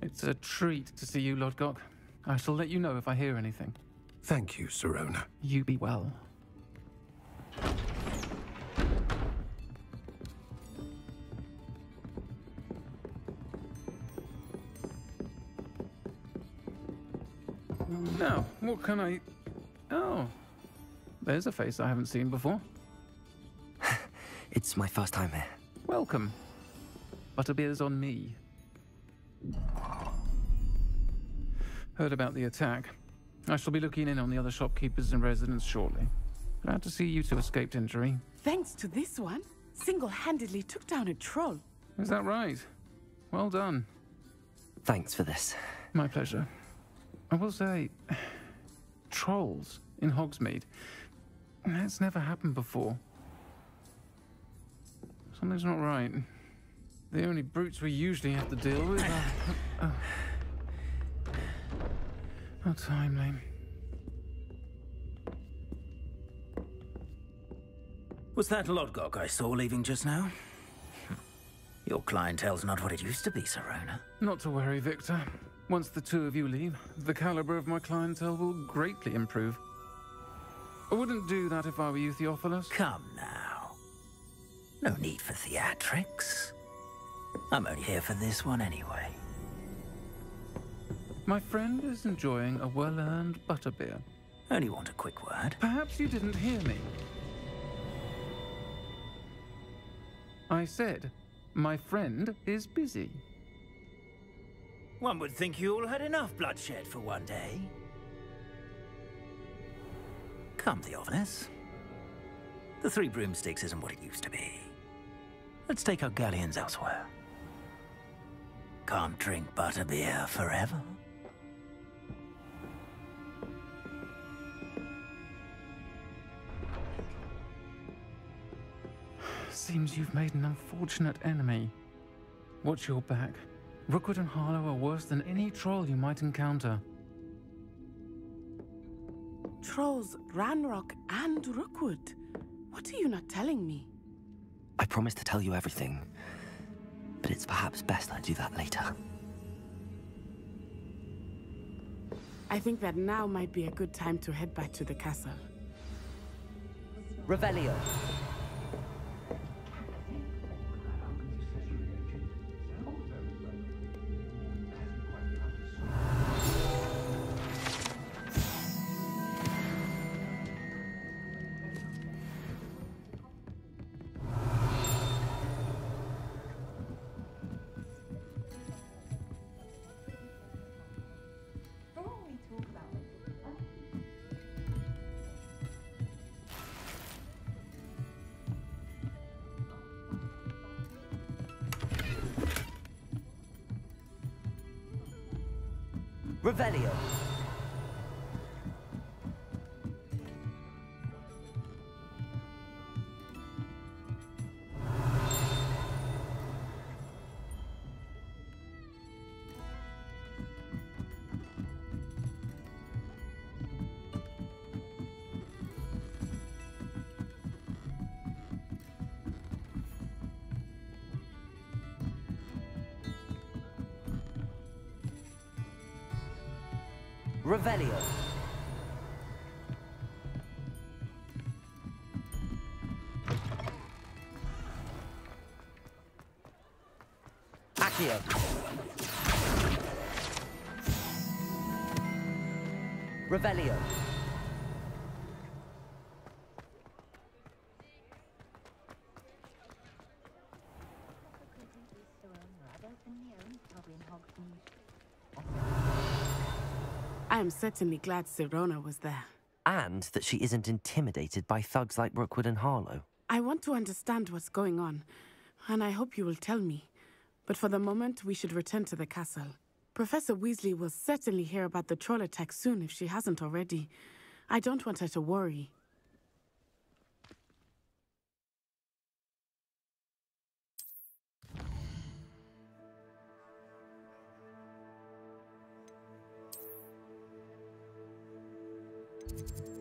It's a treat to see you, Lodgok. I shall let you know if I hear anything. Thank you, Sirona. You be well. Now, what can I... Oh, there's a face I haven't seen before. It's my first time here. Welcome. Butterbeer's on me. Heard about the attack. I shall be looking in on the other shopkeepers and residents shortly. Glad to see you two escaped injury. Thanks to this one, single-handedly took down a troll. Is that right? Well done. Thanks for this. My pleasure. I will say, trolls in Hogsmeade. That's never happened before. Something's not right. The only brutes we usually have to deal with are... How timely. Was that Lodgok I saw leaving just now? Your clientele's not what it used to be, Sirona. Not to worry, Victor. Once the two of you leave, the caliber of my clientele will greatly improve. I wouldn't do that if I were you, Theophilus. Come now. No need for theatrics. I'm only here for this one anyway. My friend is enjoying a well-earned butterbeer. Only want a quick word. Perhaps you didn't hear me. I said, my friend is busy. One would think you all had enough bloodshed for one day. Come, Theophilus. The 3 broomsticks isn't what it used to be. Let's take our galleons elsewhere. Can't drink butterbeer forever. Seems you've made an unfortunate enemy. Watch your back. Rookwood and Harlow are worse than any troll you might encounter. Trolls, Ranrock, and Rookwood. What are you not telling me? I promised to tell you everything, but it's perhaps best I do that later. I think that now might be a good time to head back to the castle. Revelio. Revelio. Revelio. Accio. Revelio. I am certainly glad Sirona was there. And that she isn't intimidated by thugs like Rookwood and Harlow. I want to understand what's going on, and I hope you will tell me. But for the moment, we should return to the castle. Professor Weasley will certainly hear about the troll attack soon if she hasn't already. I don't want her to worry. you